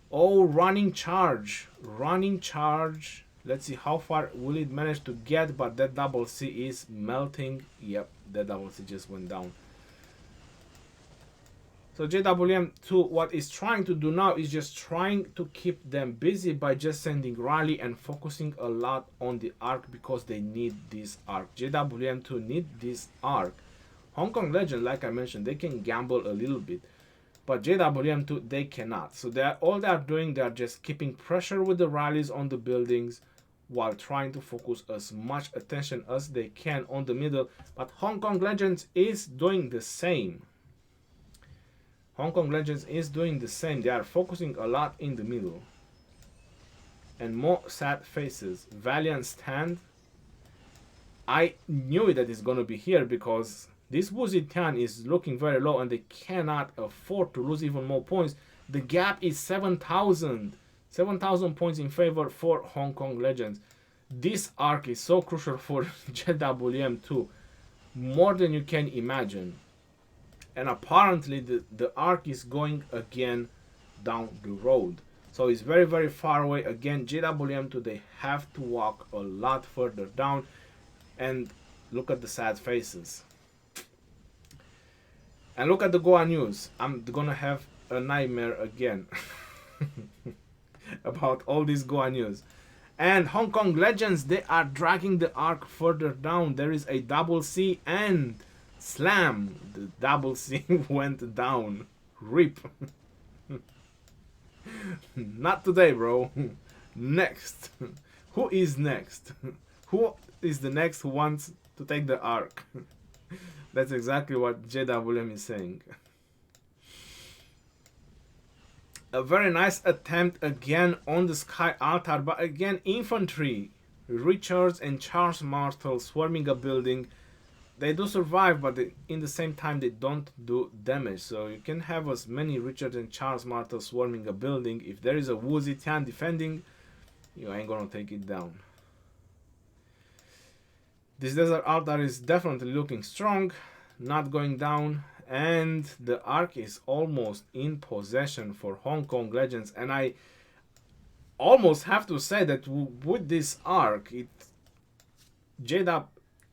Oh, running charge. Running charge. Let's see how far will it manage to get, but that double C is melting. Yep, that double C just went down. So JWM2, what is trying to do now is just trying to keep them busy by just sending rally and focusing a lot on the arc, because they need this arc. JWM2 need this arc. Hong Kong Legend, like I mentioned, they can gamble a little bit, but JWM2, they cannot. So all they are doing, they are just keeping pressure with the rallies on the buildings while trying to focus as much attention as they can on the middle. But Hong Kong Legends is doing the same. Hong Kong Legends is doing the same. They are focusing a lot in the middle. And more sad faces. Valiant stand. I knew that it's gonna be here because this Wu Zetian is looking very low and they cannot afford to lose even more points. The gap is 7,000. 7,000 points in favor for Hong Kong Legends. This arc is so crucial for JWM2. More than you can imagine. And apparently the arc is going again down the road. So it's very, very far away. Again, JWM2, they have to walk a lot further down. And look at the sad faces. And look at the Goa news. I'm gonna have a nightmare again about all this Goa news. And Hong Kong Legends, they are dragging the arc further down. There is a double C and slam. The double C went down. RIP. Not today, bro. Next. Who is next? Who is the next who wants to take the arc? That's exactly what JWM is saying. A very nice attempt again on the Sky Altar, but again, Infantry, Richards and Charles Martel swarming a building. They do survive, but in the same time they don't do damage. So you can have as many Richards and Charles Martel swarming a building. If there is a Wu Zetian defending, you ain't gonna take it down. This Desert Altar is definitely looking strong, not going down. And the arc is almost in possession for Hong Kong Legends. And I almost have to say that with this arc,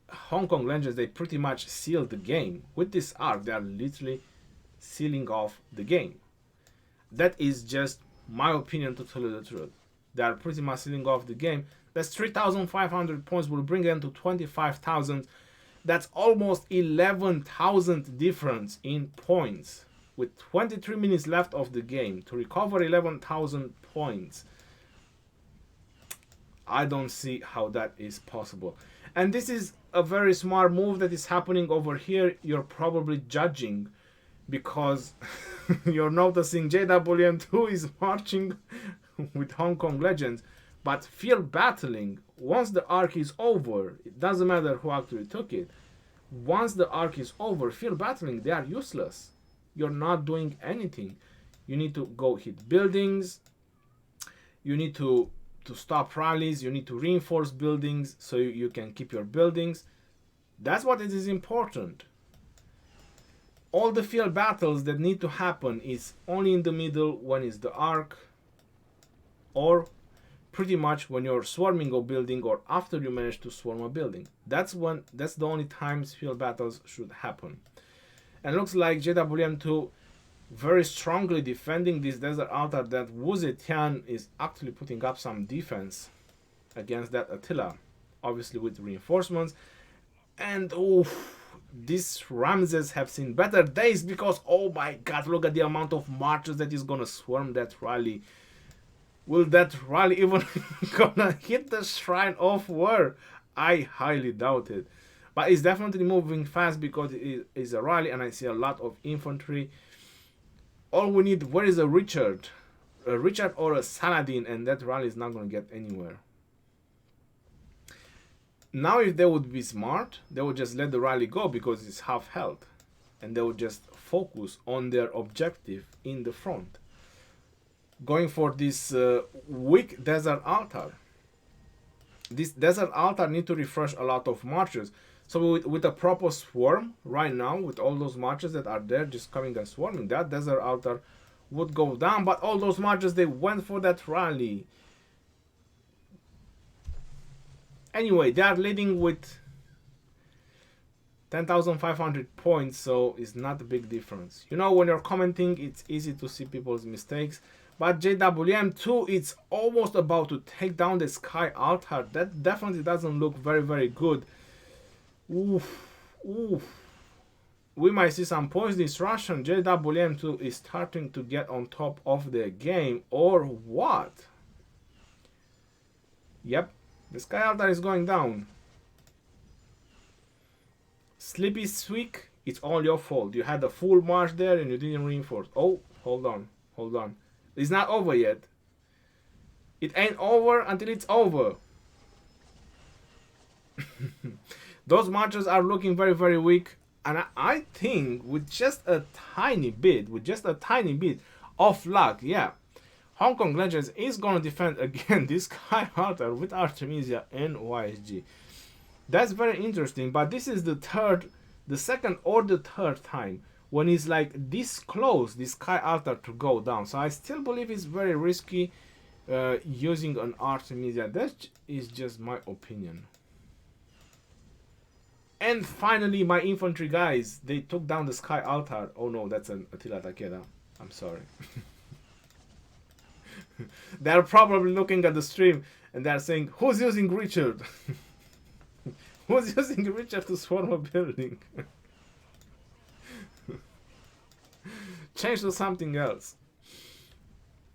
Hong Kong Legends, they pretty much sealed the game. With this arc, they are literally sealing off the game. That is just my opinion, to tell you the truth. They are pretty much sealing off the game. That's 3,500 points, will bring them to 25,000. That's almost 11,000 difference in points. With 23 minutes left of the game, to recover 11,000 points, I don't see how that is possible. And this is a very smart move that is happening over here. You're probably judging because you're noticing JWM2 is marching with Hong Kong Legends. But field battling, once the arc is over, it doesn't matter who actually took it. Once the arc is over, field battling, they are useless. You're not doing anything. You need to go hit buildings. You need to stop rallies. You need to reinforce buildings so you can keep your buildings. That's what it is important. All the field battles that need to happen is only in the middle when it's the arc, or pretty much when you're swarming a building, or after you manage to swarm a building. That's the only times field battles should happen. And looks like JWM2 very strongly defending this Desert Altar, that Wu Zetian is actually putting up some defense against that Attila, obviously with reinforcements. And these Ramses have seen better days, because oh my god, look at the amount of marchers that is gonna swarm that rally. Will that rally even gonna hit the Shrine of War? I highly doubt it. But it's definitely moving fast because it is a rally, and I see a lot of infantry. All we need, where is a Richard? A Richard or a Saladin, and that rally is not gonna get anywhere. Now if they would be smart, they would just let the rally go because it's half health. And they would just focus on their objective in the front. Going for this weak Desert Altar. This Desert Altar need to refresh a lot of marchers. So with a proper swarm right now, with all those marchers that are there just coming and swarming, that Desert Altar would go down. But all those marchers, they went for that rally. Anyway, they are leading with 10,500 points, so it's not a big difference. You know, when you're commenting, it's easy to see people's mistakes. But JWM2, it's almost about to take down the Sky Altar. That definitely doesn't look very, very good. Oof. We might see some points disruption. JWM2 is starting to get on top of the game, or what? Yep, the Sky Altar is going down. Sleepy Sweek, it's all your fault. You had a full march there and you didn't reinforce. Oh, hold on. It's not over yet. It ain't over until it's over. Those marchers are looking very, very weak. And I think with just a tiny bit, of luck, yeah. Hong Kong Legends is gonna defend again this Sky Altar with Artemisia and YSG. That's very interesting, but this is the second or the third time when it's like this close, this Sky Altar to go down. So I still believe it's very risky using an Artemisia. That is just my opinion. And finally, my infantry guys, they took down the Sky Altar. Oh no, that's an Attila Takeda. I'm sorry. They're probably looking at the stream and they're saying, who's using Richard? Who's using Richard to swarm a building? Change to something else.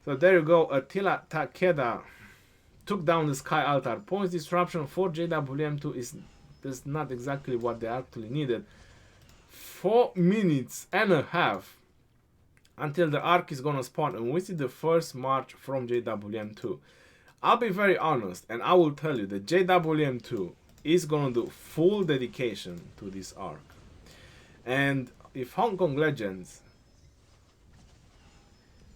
So there you go. Attila Takeda took down the Sky Altar. Points disruption for JWM2 is not exactly what they actually needed. 4 minutes and a half until the arc is gonna spawn, and we see the first march from JWM2. I'll be very honest, and I will tell you that JWM2 is gonna do full dedication to this arc. And if Hong Kong Legends,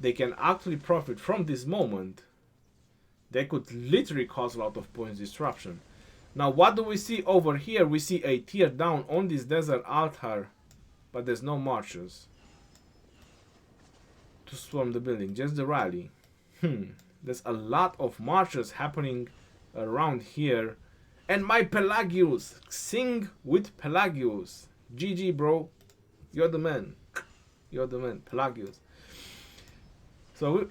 they can actually profit from this moment, they could literally cause a lot of points disruption. Now what do we see over here? We see a tear down on this desert altar, but there's no marchers to swarm the building, just the rally. There's a lot of marchers happening around here. And my Pelagius, sing with Pelagius. GG bro, you're the man. You're the man, Pelagius. So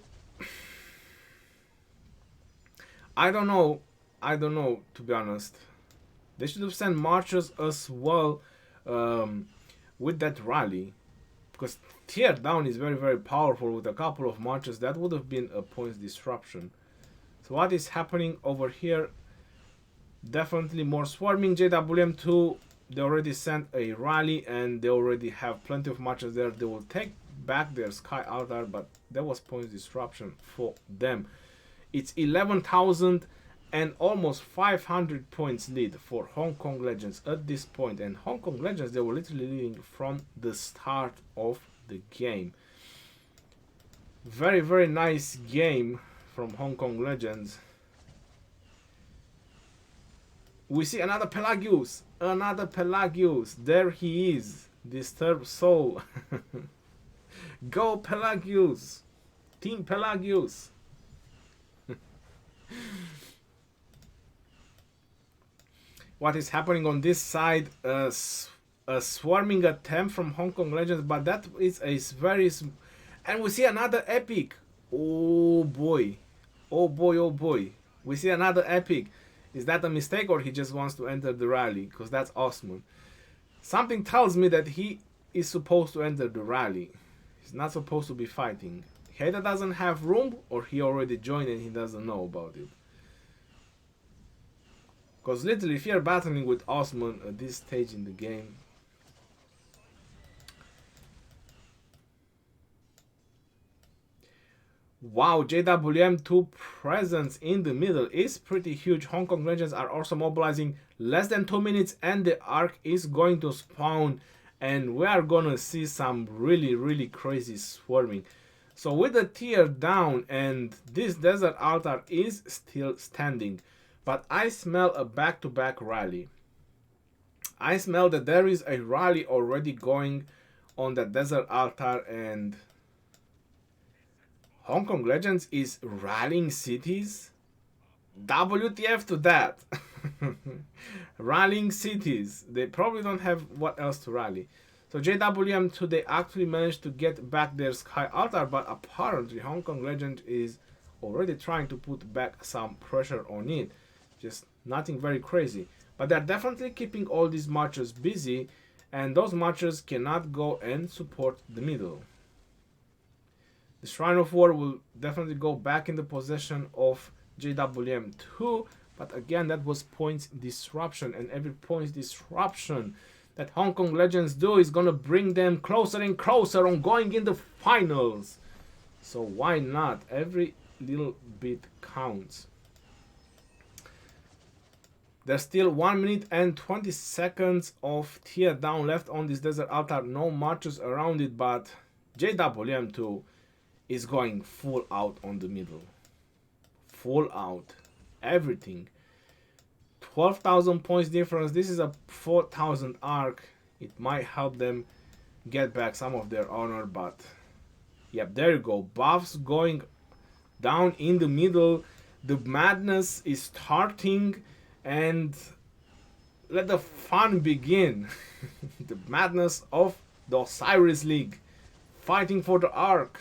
I don't know, to be honest. They should have sent marchers as well with that rally, because tear down is very, very powerful. With a couple of marchers, that would have been a points disruption. So what is happening over here? Definitely more swarming. JWM2, they already sent a rally and they already have plenty of marchers there. They will take back their Sky Altar, but there was points disruption for them. It's 11,000 and almost 500 points lead for Hong Kong Legends at this point. And Hong Kong Legends, they were literally leading from the start of the game. Very, very nice game from Hong Kong Legends. We see another Pelagius. Another Pelagius. There he is. Disturbed soul. Go Pelagius. Team Pelagius. What is happening on this side? A swarming attempt from Hong Kong Legends, but that is a very... And we see another epic. Oh boy. Oh boy, oh boy. We see another epic. Is that a mistake, or he just wants to enter the rally? Because that's Osman. Something tells me that he is supposed to enter the rally. He's not supposed to be fighting. Either doesn't have room, or he already joined and he doesn't know about it. Because literally, if you're battling with Osman at this stage in the game, wow, JWM2 presence in the middle is pretty huge. Hong Kong Legends are also mobilizing less than 2 minutes and the arc is going to spawn, and we are gonna see some really, really crazy swarming. So with the tear down, and this desert altar is still standing, but I smell a back-to-back rally. I smell that there is a rally already going on the desert altar, and Hong Kong Legends is rallying cities? WTF to that. Rallying cities. They probably don't have what else to rally. So JWM2, they actually managed to get back their Sky Altar, but apparently Hong Kong Legends is already trying to put back some pressure on it. Just nothing very crazy. But they're definitely keeping all these marchers busy, and those marchers cannot go and support the middle. The Shrine of War will definitely go back in the possession of JWM2, but again, that was points disruption, and every points disruption that Hong Kong Legends do is gonna bring them closer and closer on going in the finals. So why not? Every little bit counts. There's still 1 minute and 20 seconds of tear down left on this desert altar. No marches around it, but JWM2 is going full out on the middle. Full out. Everything. 12,000 points difference. This is a 4,000 arc. It might help them get back some of their honor, but yep, there you go. Buffs going down in the middle. The madness is starting, and let the fun begin. The madness of the OSIRIS League, fighting for the arc.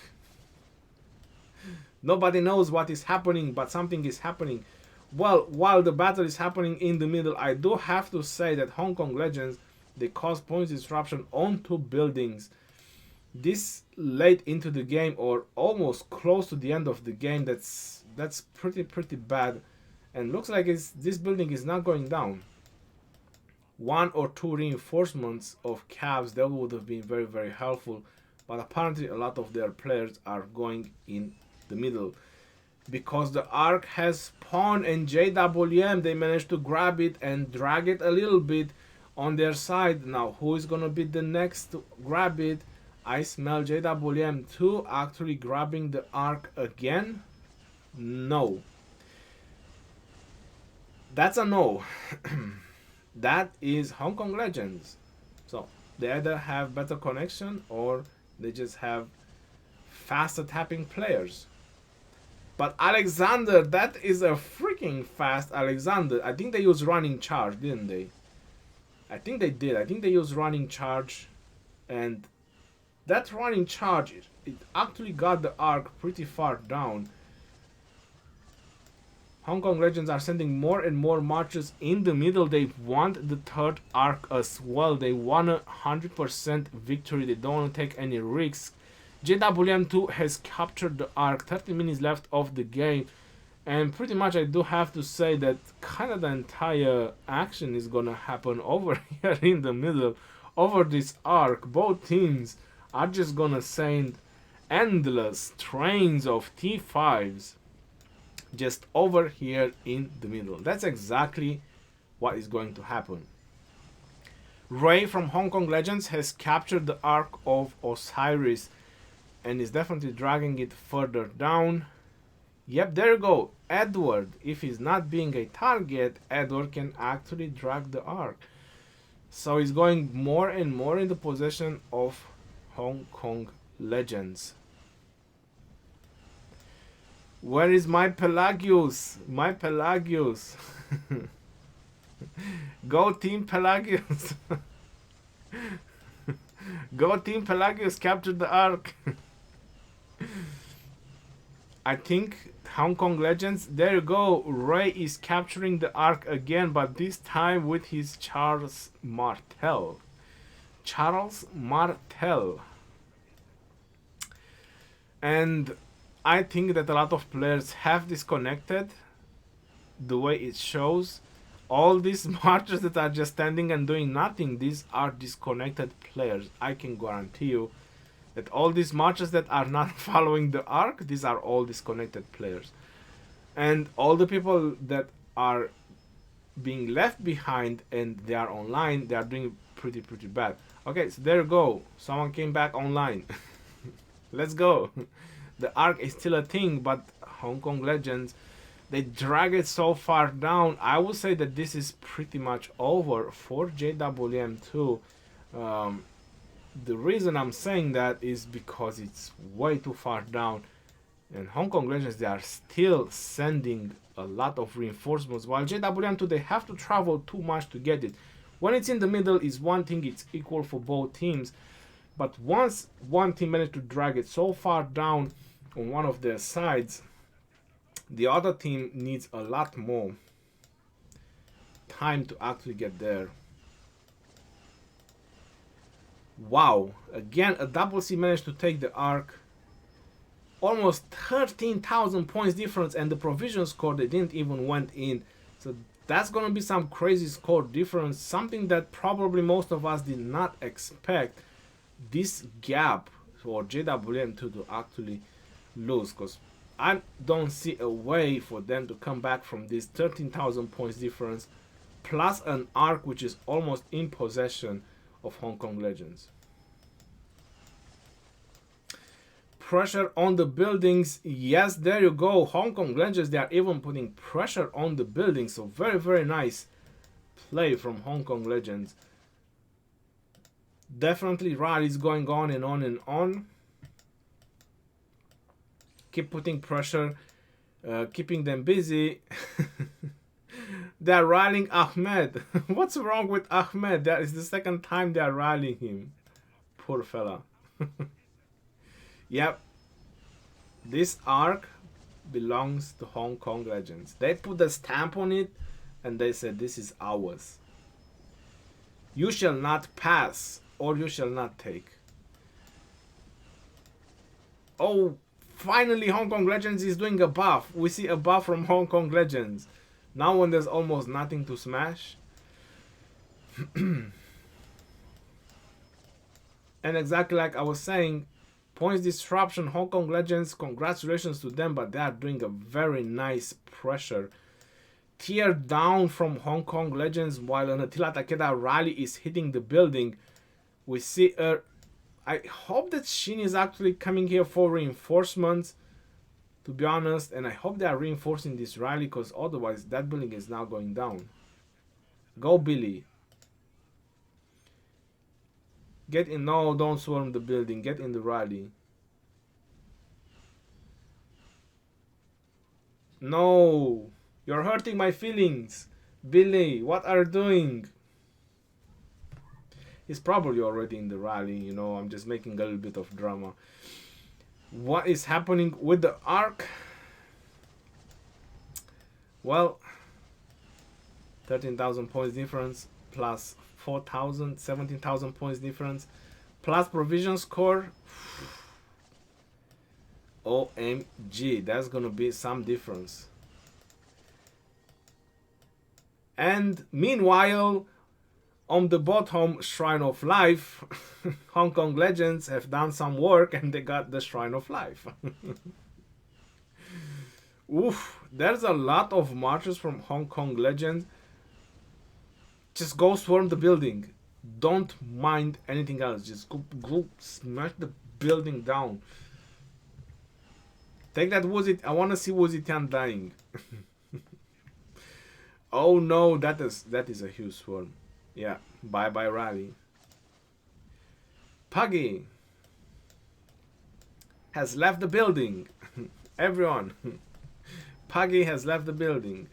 Nobody knows what is happening, but something is happening. Well, while the battle is happening in the middle, I do have to say that Hong Kong Legends, they cause points disruption onto buildings this late into the game, or almost close to the end of the game. That's pretty bad, and looks like this building is not going down. 1 or 2 reinforcements of Cavs, that would have been very helpful, but apparently a lot of their players are going in the middle because the arc has pawn and JWM. They managed to grab it and drag it a little bit on their side. Now who is gonna be the next to grab it? I smell JWM2 actually grabbing the arc again. No, that's a no. That is Hong Kong Legends. So they either have better connection or they just have faster tapping players. But Alexander, that is a freaking fast Alexander. I think they used running charge, didn't they? I think they did. I think they used running charge, and that running charge, it actually got the arc pretty far down. Hong Kong Legends are sending more and more marches in the middle. They want the third arc as well. They want a 100% victory. They don't want to take any risks. JWM2 has captured the arc. 30 minutes left of the game. And pretty much I do have to say that kind of the entire action is going to happen over here in the middle. Over this arc. Both teams are just going to send endless trains of T5s. Just over here in the middle. That's exactly what is going to happen. Ray from Hong Kong Legends has captured the arc of OSIRIS and is definitely dragging it further down. Yep, there you go. Edward, if he's not being a target, Edward can actually drag the arc. So he's going more and more in the possession of Hong Kong Legends. Where is my Pelagius? My Pelagius. Go Team Pelagius. Go Team Pelagius, capture the arc. I think Hong Kong Legends, there you go. Ray is capturing the arc again, but this time with his Charles Martel. Charles Martel. And I think that a lot of players have disconnected the way it shows. All these marchers that are just standing and doing nothing, these are disconnected players. I can guarantee you that all these marchers that are not following the arc, these are all disconnected players. And all the people that are being left behind and they are online, they are doing pretty bad. Okay, so there you go. Someone came back online. Let's go. The arc is still a thing, but Hong Kong Legends, they drag it so far down. I would say that this is pretty much over for JWM2. The reason I'm saying that is because it's way too far down. And Hong Kong Legends, they are still sending a lot of reinforcements. While JWM2, they have to travel too much to get it. When it's in the middle is one thing, it's equal for both teams. But once one team managed to drag it so far down on one of their sides, the other team needs a lot more time to actually get there. Wow, again a double C managed to take the arc. Almost 13,000 points difference, and the provision score, they didn't even went in. So that's gonna be some crazy score difference, something that probably most of us did not expect. This gap for JWM2 to actually lose, because I don't see a way for them to come back from this 13,000 points difference plus an arc which is almost in possession of Hong Kong Legends. pressure on the buildings. Yes, there you go. Hong Kong Legends, they are even putting pressure on the buildings. So very, very nice play from Hong Kong Legends. Definitely rallies going on and on and on. Keep putting pressure, keeping them busy. They're rallying Ahmed. What's wrong with Ahmed? That is the second time they are rallying him. Poor fella. Yep. This arc belongs to Hong Kong Legends. They put the stamp on it and they said this is ours. You shall not pass or you shall not take. Oh, finally Hong Kong Legends is doing a buff. We see a buff from Hong Kong Legends. Now when there's almost nothing to smash. And exactly like I was saying, points disruption, Hong Kong Legends, congratulations to them, but they are doing a very nice pressure. Tear down from Hong Kong Legends while an Attila Takeda rally is hitting the building. We see I hope that Shin is actually coming here for reinforcements, to be honest, and I hope they are reinforcing this rally, because otherwise that building is now going down. Go Billy. Get in. No, don't swarm the building. Get in the rally. No. You're hurting my feelings. Billy, what are you doing? He's probably already in the rally, you know. I'm just making a little bit of drama. What is happening with the arc? Well, 13,000 points difference plus 4,000, 17,000 points difference plus provision score. OMG, that's gonna be some difference. And meanwhile, on the bottom, Shrine of Life, Hong Kong Legends have done some work and they got the Shrine of Life. Oof, there's a lot of marches from Hong Kong Legends. Just go swarm the building. Don't mind anything else. Just go smash the building down. Take that Wuzit. I want to see Wuzitian dying. Oh no, that is a huge swarm. Yeah, bye bye rally. Puggy has left the building. Everyone, Puggy has left the building.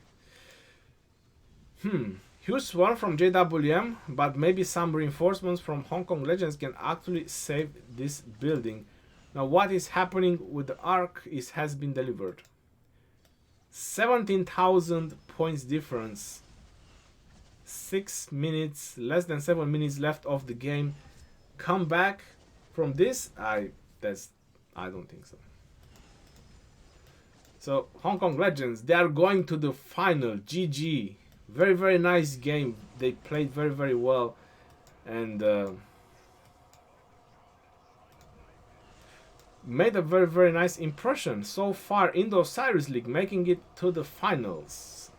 Huge swarm from JWM, but maybe some reinforcements from Hong Kong Legends can actually save this building. Now what is happening with the arc has been delivered. 17,000 points difference. 6 minutes, less than 7 minutes left of the game. Come back from this? I don't think so. So Hong Kong Legends, they are going to the final. GG. Very, very nice game. They played very, very well, and made a very, very nice impression so far in the OSIRIS League, making it to the finals.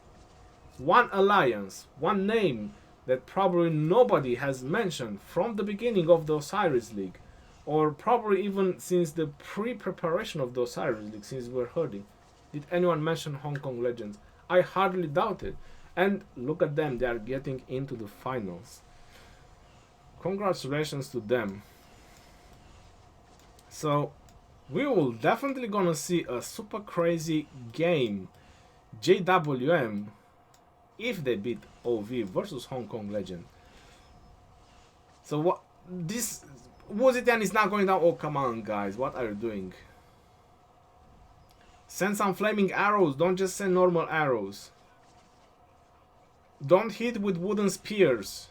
One alliance, one name that probably nobody has mentioned from the beginning of the OSIRIS League, or probably even since the pre-preparation of the OSIRIS League, since we're hurting. Did anyone mention Hong Kong Legends? I hardly doubt it. And look at them, they are getting into the finals. Congratulations to them. So we will definitely gonna see a super crazy game. JWM, if they beat OV versus Hong Kong Legend. So what this Wuzitian is not going down. Oh come on guys, what are you doing? Send some flaming arrows, don't just send normal arrows. Don't hit with wooden spears.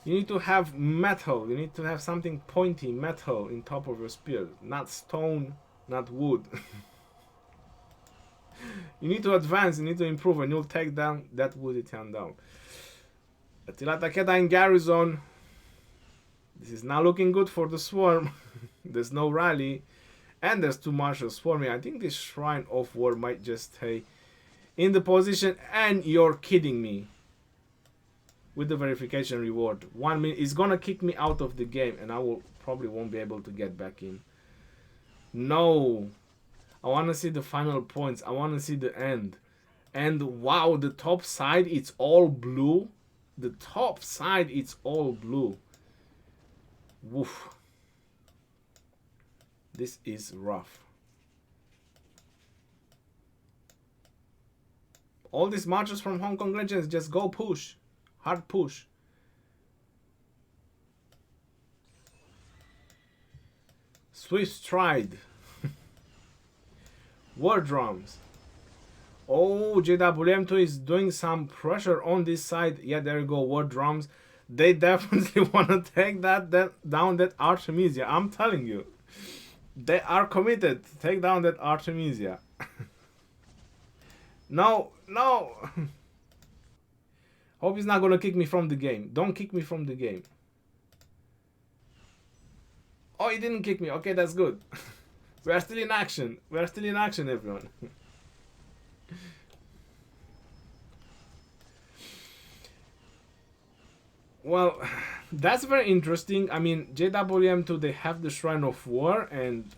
You need to have metal. You need to have something pointy, metal, in top of your spear. Not stone, not wood. You need to advance, you need to improve, and you'll take down that Wuzitian down. Attila Takeda in Garrison. This is not looking good for the swarm. There's no rally. And there's two marshals swarming. I think this Shrine of War might just stay in the position, and you're kidding me. With the verification reward, 1 minute is gonna kick me out of the game, and I will probably won't be able to get back in. No. I want to see the final points. I want to see the end. And wow, the top side, it's all blue. The top side, it's all blue. Woof. This is rough. All these marches from Hong Kong Legends, just go push. Hard push. Swift stride. War drums. Oh, JWM2 is doing some pressure on this side. Yeah, there you go, war drums. They definitely want to take that down that Artemisia. I'm telling you. They are committed to take down that Artemisia. No, no. Hope he's not going to kick me from the game. Don't kick me from the game. Oh, he didn't kick me. Okay, that's good. We are still in action. We are still in action, everyone. Well, that's very interesting. I mean, JWM2, they have the Shrine of War, and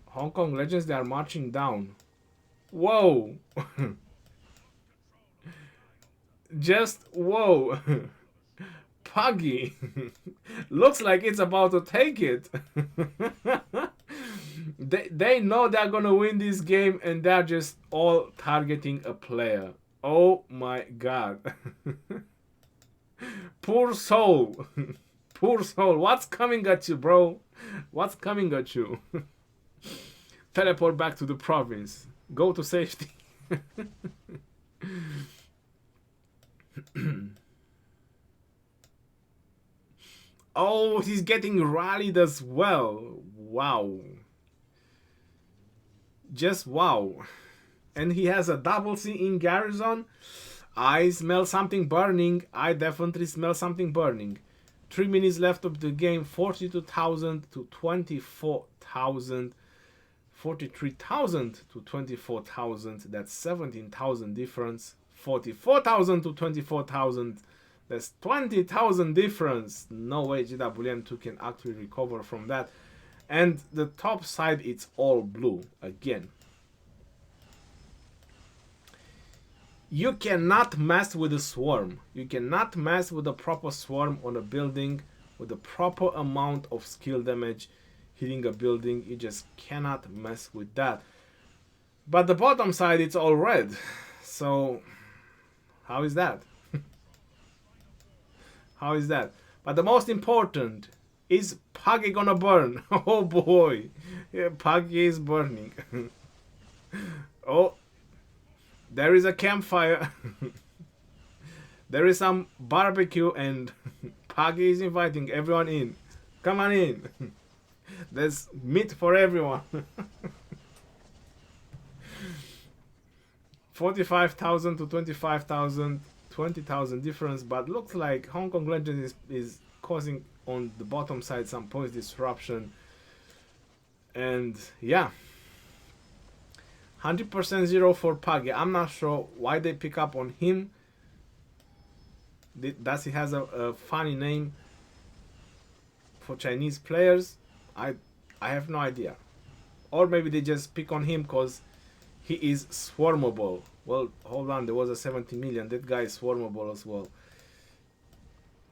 Hong Kong Legends, they are marching down. Whoa! Just whoa! Puggy! Looks like it's about to take it. They know they're gonna win this game, and they're just all targeting a player. Oh my god. Poor soul. Poor soul. What's coming at you, bro? What's coming at you? Teleport back to the province. Go to safety. Oh, he's getting rallied as well. Wow. Just wow. And he has a double C in Garrison. I smell something burning. I definitely smell something burning. 3 minutes left of the game. 42,000 to 24,000. 43,000 to 24,000. That's 17,000 difference. 44,000 to 24,000. That's 20,000 difference. No way JWM2 can actually recover from that. And the top side, it's all blue again. You cannot mess with a swarm. You cannot mess with a proper swarm on a building with a proper amount of skill damage hitting a building. You just cannot mess with that. But the bottom side, it's all red. So how is that? How is that? But the most important, is Puggy gonna burn? Oh boy, yeah, Puggy is burning. Oh, there is a campfire. There is some barbecue, and Puggy is inviting everyone in. Come on in. There's meat for everyone. 45,000 to 25,000, 20,000 difference, but looks like Hong Kong Legends is causing on the bottom side some points disruption. And yeah, 100% zero for Puggy. I'm not sure why they pick up on him. Does he has a funny name for Chinese players? I have no idea. Or maybe they just pick on him because he is swarmable. Well, hold on, there was a 70 million. That guy is swarmable as well.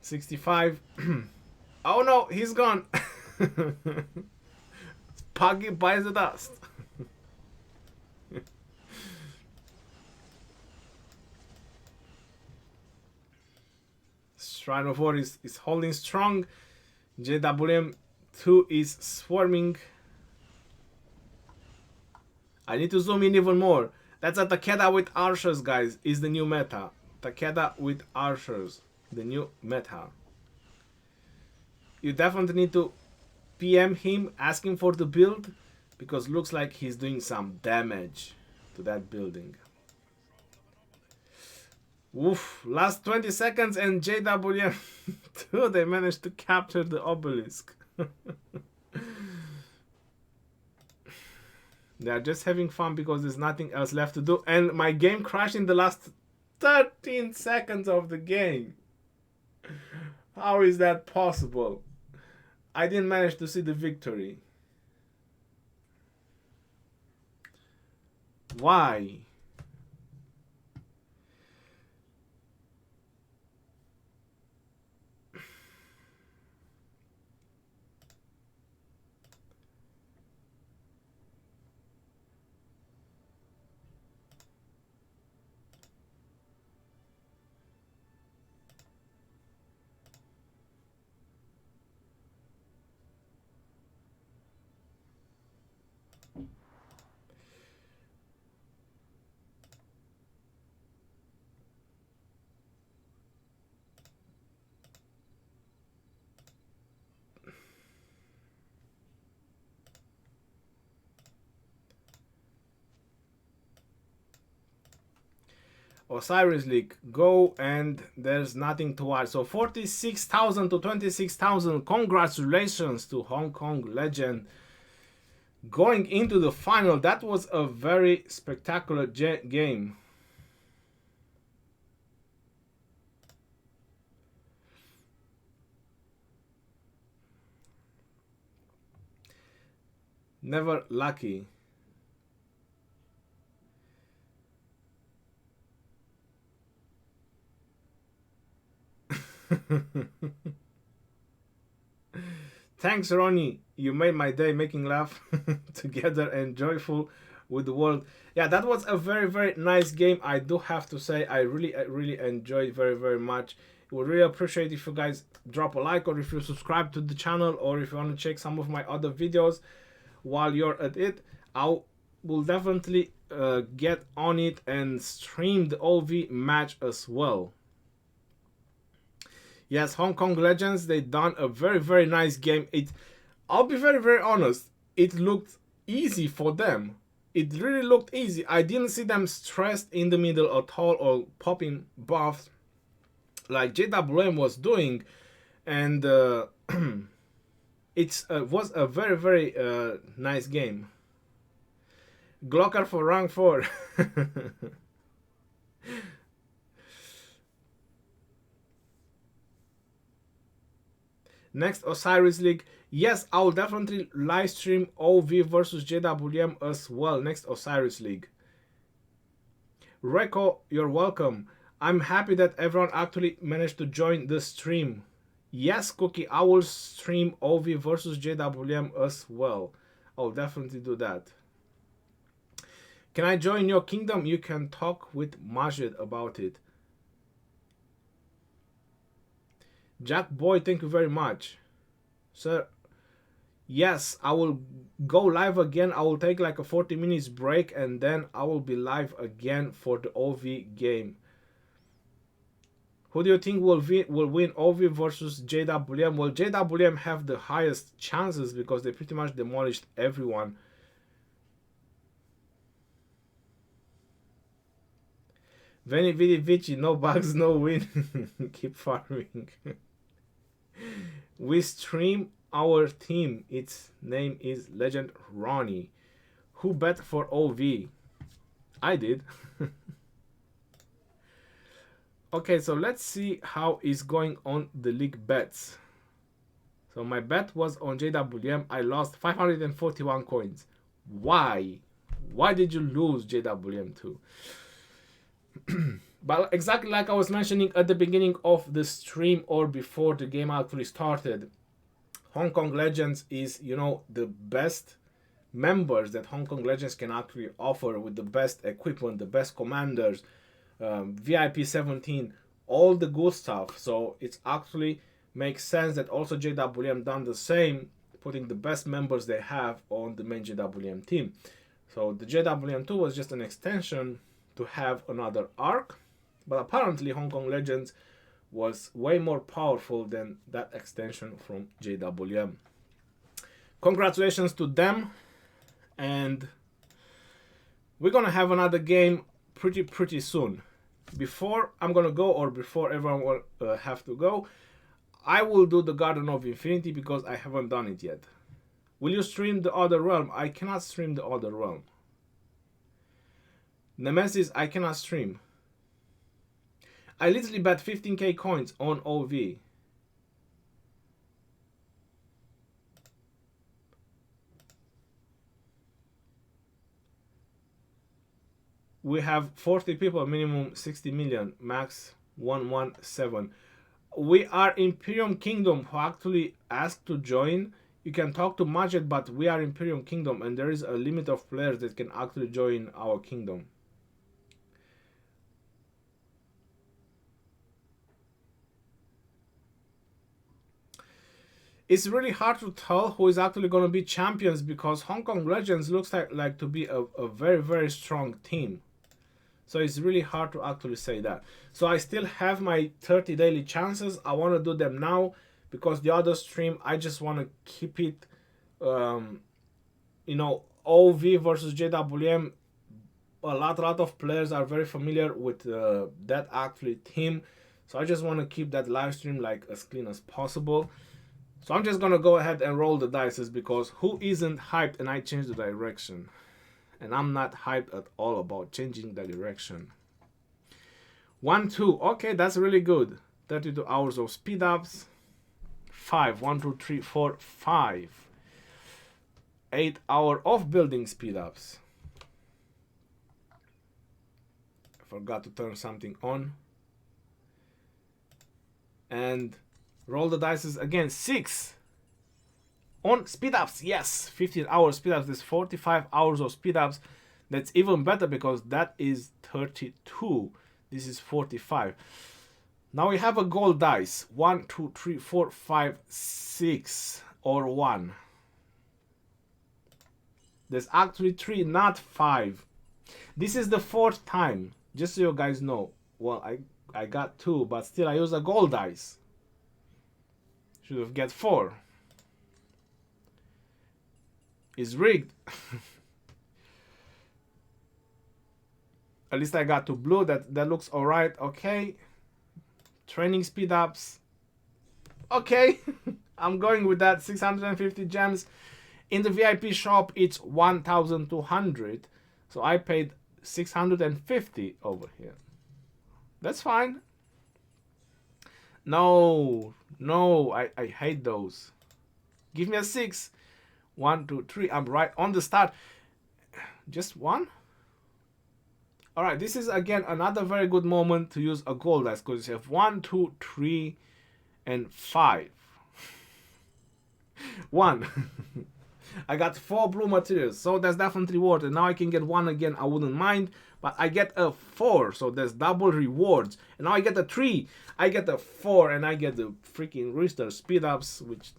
65. Oh no, he's gone. Puggy buys the dust. Shrine of War is holding strong. JWM2 is swarming. I need to zoom in even more. That's a Takeda with archers, guys, is the new meta. Takeda with archers, the new meta. You definitely need to PM him, asking for the build, because looks like he's doing some damage to that building. Oof, last 20 seconds and JWM2, they managed to capture the obelisk. They are just having fun because there's nothing else left to do. And my game crashed in the last 13 seconds of the game. How is that possible? I didn't manage to see the victory. Why? Osiris League, go, and there's nothing to add. So 46,000 to 26,000. Congratulations to Hong Kong Legend going into the final. That was a very spectacular game. Never lucky. Thanks, Ronnie. You made my day, making laugh together and joyful with the world. Yeah, that was a very, very nice game. I do have to say, I really enjoyed very, very much. I would really appreciate if you guys drop a like, or if you subscribe to the channel, or if you want to check some of my other videos while you're at it. I will definitely get on it and stream the OV match as well. Yes, Hong Kong Legends, they done a very, very nice game. I'll be very, very honest. It looked easy for them. It really looked easy. I didn't see them stressed in the middle at all or popping buffs like JWM was doing. And it was a very, very nice game. Glocker for rank 4. Next, Osiris League. Yes, I'll definitely live stream OV versus JWM as well. Next, Osiris League. Reco, you're welcome. I'm happy that everyone actually managed to join the stream. Yes, Cookie, I will stream OV versus JWM as well. I'll definitely do that. Can I join your kingdom? You can talk with Majid about it. Jack Boy, thank you very much. Sir, yes, I will go live again. I will take like a 40 minutes break and then I will be live again for the OV game. Who do you think will win OV versus JWM? Well, JWM have the highest chances because they pretty much demolished everyone. Veni Vidi Vici, no bugs, no win. Keep farming. We stream our team. Its name is Legend Ronnie. Who bet for OV? I did. Okay, so let's see how is going on the league bets. So my bet was on JWM. I lost 541 coins. Why? Why did you lose, JWM2? But exactly like I was mentioning at the beginning of the stream or before the game actually started, Hong Kong Legends is, you know, the best members that Hong Kong Legends can actually offer, with the best equipment, the best commanders, VIP 17, all the good stuff. So it actually makes sense that also JWM done the same, putting the best members they have on the main JWM team. So the JWM2 was just an extension to have another arc, but apparently Hong Kong Legends was way more powerful than that extension from JWM. Congratulations to them, and we're gonna have another game pretty soon. Before I'm gonna go, or before everyone will have to go, I will do the Garden of Infinity because I haven't done it yet. Will you stream the other realm? I cannot stream the other realm. Nemesis, I cannot stream. I literally bet 15k coins on OV. We have 40 people, minimum 60 million, max 117. We are Imperium Kingdom who actually asked to join. You can talk to Majid, but we are Imperium Kingdom and there is a limit of players that can actually join our kingdom. It's really hard to tell who is actually going to be champions because Hong Kong Legends looks like to be a very, very strong team. So it's really hard to actually say that. So I still have my 30 daily chances. I want to do them now because the other stream, I just want to keep it, you know, OV versus JWM. A lot of players are very familiar with that actually team. So I just want to keep that live stream like as clean as possible. So I'm just going to go ahead and roll the dice because who isn't hyped and I change the direction. And I'm not hyped at all about changing the direction. 1, 2. Okay, that's really good. 32 hours of speed ups. 5. 1, 2, 3, 4, 5. 8 hour of building speed ups. I forgot to turn something on. And roll the dice again. 6. On speed ups, yes, 15 hours speed ups. There's 45 hours of speed ups. That's even better because that is 32. This is 45. Now we have a gold dice. 1, 2, 3, 4, 5, 6, or 1. There's actually 3, not 5. This is the 4th time, just so you guys know. Well, I got 2, but still I use a gold dice. Should have get 4. Is rigged. At least I got 2 blue. That looks alright. Okay. Training speed ups. Okay. I'm going with that. 650 gems. In the VIP shop, it's 1,200. So I paid 650 over here. That's fine. No, I hate those. Give me a 6. 1, 2, 3. I'm right on the start. Just 1. All right, this is again another very good moment to use a gold dice because you have 1, 2, 3, and 5. 1. I got 4 blue materials, so that's definitely worth it. Now I can get 1 again, I wouldn't mind, but I get a 4, so there's double rewards. And now I get a 3, I get a 4, and I get the freaking Rooster speed ups, which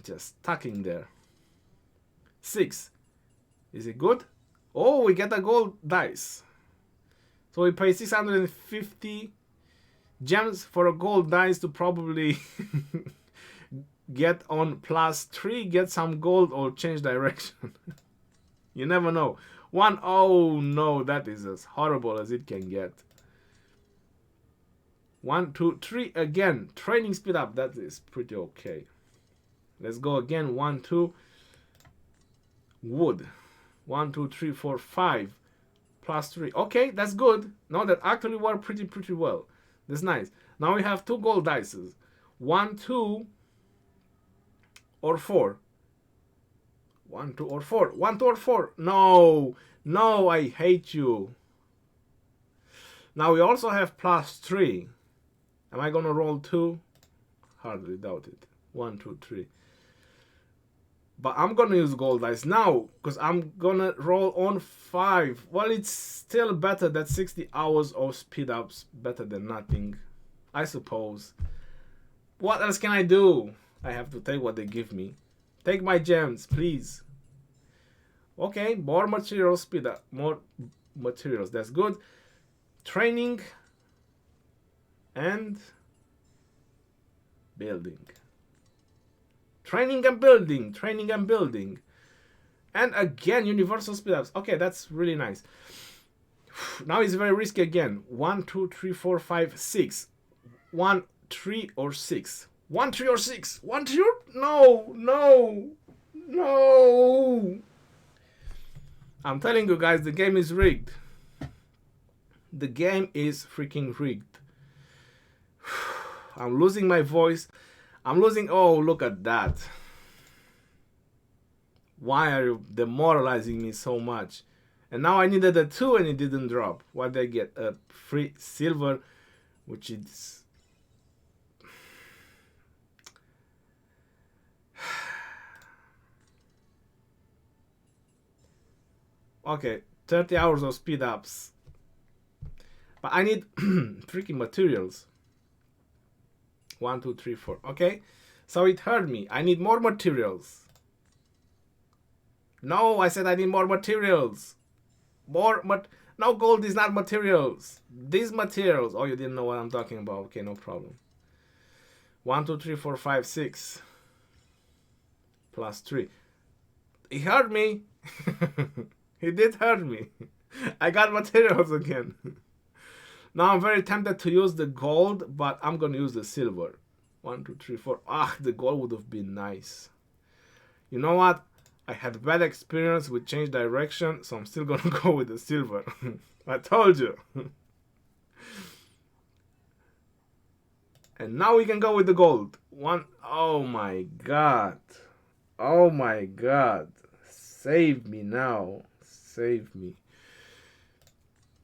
just stuck in there. 6. Is it good? Oh, we get a gold dice. So we pay 650 gems for a gold dice to probably get on +3, get some gold, or change direction. You never know. 1. Oh no, that is as horrible as it can get. 1, 2, 3 again. Training speed up. That is pretty okay. Let's go again. 1, 2. Wood. 1, 2, 3, 4, 5. +3. Okay, that's good. No, that actually worked pretty well. That's nice. Now we have 2 gold dices. 1, 2, or 4. 1, 2, or 4. 1, 2, or 4. No, I hate you. Now we also have +3. Am I gonna roll 2? Hardly doubt it. 1, 2, 3. But I'm gonna use gold dice now because I'm gonna roll on 5. Well, it's still better than 60 hours of speed ups. Better than nothing, I suppose. What else can I do? I have to take what they give me. Take my gems, please. Okay, more materials, speed up. More materials, that's good. Training and building. Training and building. Training and building. And again, universal speed ups. Okay, that's really nice. Now it's very risky again. 1, 2, 3, 4, 5, 6. 1, 3, or 6. 1, 3, or 6. 1, 3, or... No. I'm telling you guys, the game is rigged. The game is freaking rigged. I'm losing my voice. I'm losing... Oh, look at that. Why are you demoralizing me so much? And now I needed a 2 and it didn't drop. What did I get? A free silver, which is... Okay, 30 hours of speed ups. But I need freaking materials. 1, 2, 3, 4. Okay, so it hurt me. I need more materials. No, I said I need more materials. No, gold is not materials. These materials. Oh, you didn't know what I'm talking about. Okay, no problem. 1, 2, 3, 4, 5, 6. Plus 3. It hurt me. It did hurt me. I got materials again. Now I'm very tempted to use the gold, but I'm gonna use the silver. 1, 2, 3, 4. Ah, the gold would have been nice. You know what? I had bad experience with change direction, so I'm still gonna go with the silver. I told you. And now we can go with the gold. Oh my god. Oh my god. Save me now. Save me.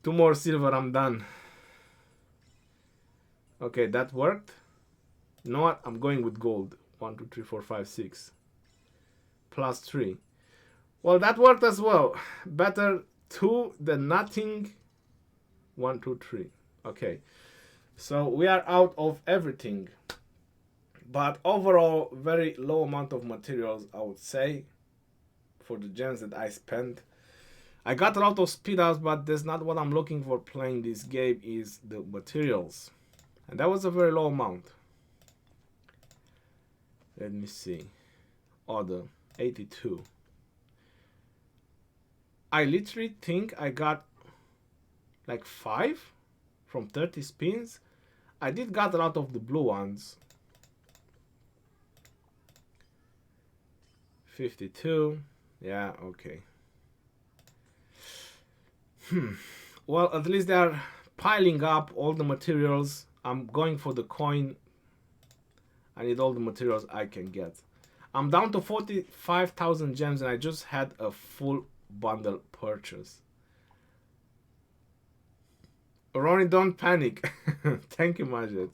2 more silver, I'm done. Okay, that worked. You know what? I'm going with gold. 1, 2, 3, 4, 5, 6. Plus 3. Well, that worked as well. Better 2 than nothing. 1, 2, 3. Okay. So we are out of everything. But overall, very low amount of materials, I would say, for the gems that I spent. I got a lot of speed ups, but that's not what I'm looking for playing this game, is the materials. And that was a very low amount. Let me see. Order 82. I literally think I got like 5 from 30 spins. I did got a lot of the blue ones. 52. Yeah, okay. Well, at least they are piling up all the materials. I'm going for the coin. I need all the materials I can get. I'm down to 45,000 gems and I just had a full bundle purchase. Ronnie, don't panic. Thank you, Majid.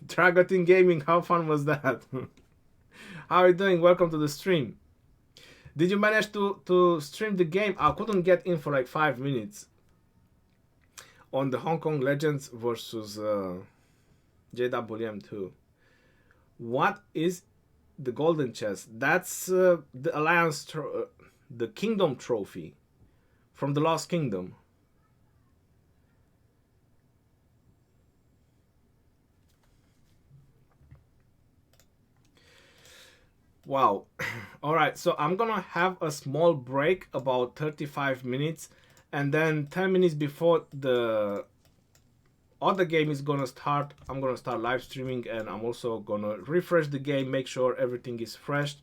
Dragotin Gaming, how fun was that? How are you doing? Welcome to the stream. Did you manage to stream the game? I couldn't get in for like 5 minutes. On the Hong Kong Legends versus JWM2. What is the golden chest? That's the Alliance, the Kingdom Trophy from the Lost Kingdom. Wow. Alright, so I'm gonna have a small break, about 35 minutes, and then 10 minutes before the other game is gonna start, I'm gonna start live streaming, and I'm also gonna refresh the game, make sure everything is fresh,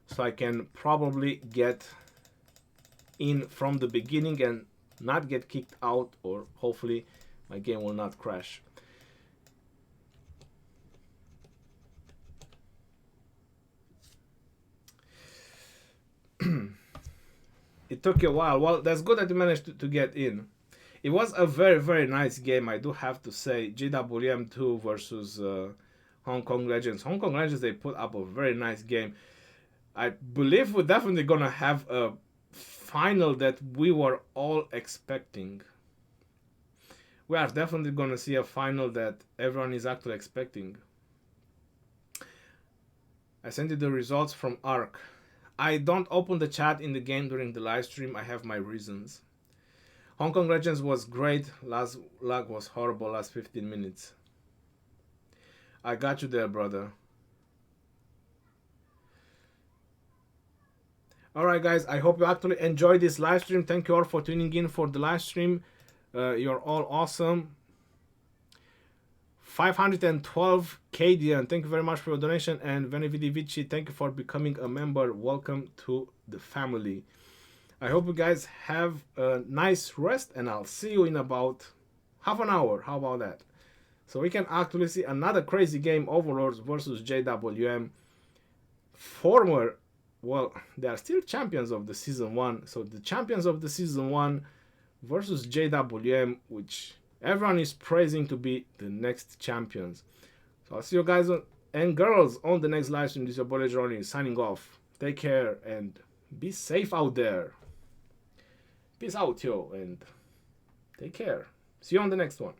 so I can probably get in from the beginning and not get kicked out, or hopefully my game will not crash. It took you a while. Well, that's good that you managed to get in. It was a very, very nice game, I do have to say. JWM2 versus Hong Kong Legends. Hong Kong Legends, they put up a very nice game. I believe we're definitely going to have a final that we were all expecting. We are definitely going to see a final that everyone is actually expecting. I sent you the results from ARC. I don't open the chat in the game during the live stream. I have my reasons. Hong Kong Legends was great. Last lag was horrible. Last 15 minutes. I got you there, brother. Alright, guys. I hope you actually enjoyed this live stream. Thank you all for tuning in for the live stream. You're all awesome. 512 Kadian, thank you very much for your donation. And Venevidi Vici, thank you for becoming a member. Welcome to the family. I hope you guys have a nice rest, and I'll see you in about half an hour. How about that? So we can actually see another crazy game, Overlords versus JWM. Former, well, they are still champions of the Season 1. So the champions of the Season 1 versus JWM, which everyone is praising to be the next champions. So I'll see you guys and girls on the next live stream. This is your boy Johnny signing off. Take care and be safe out there. Peace out, yo, and take care. See you on the next one.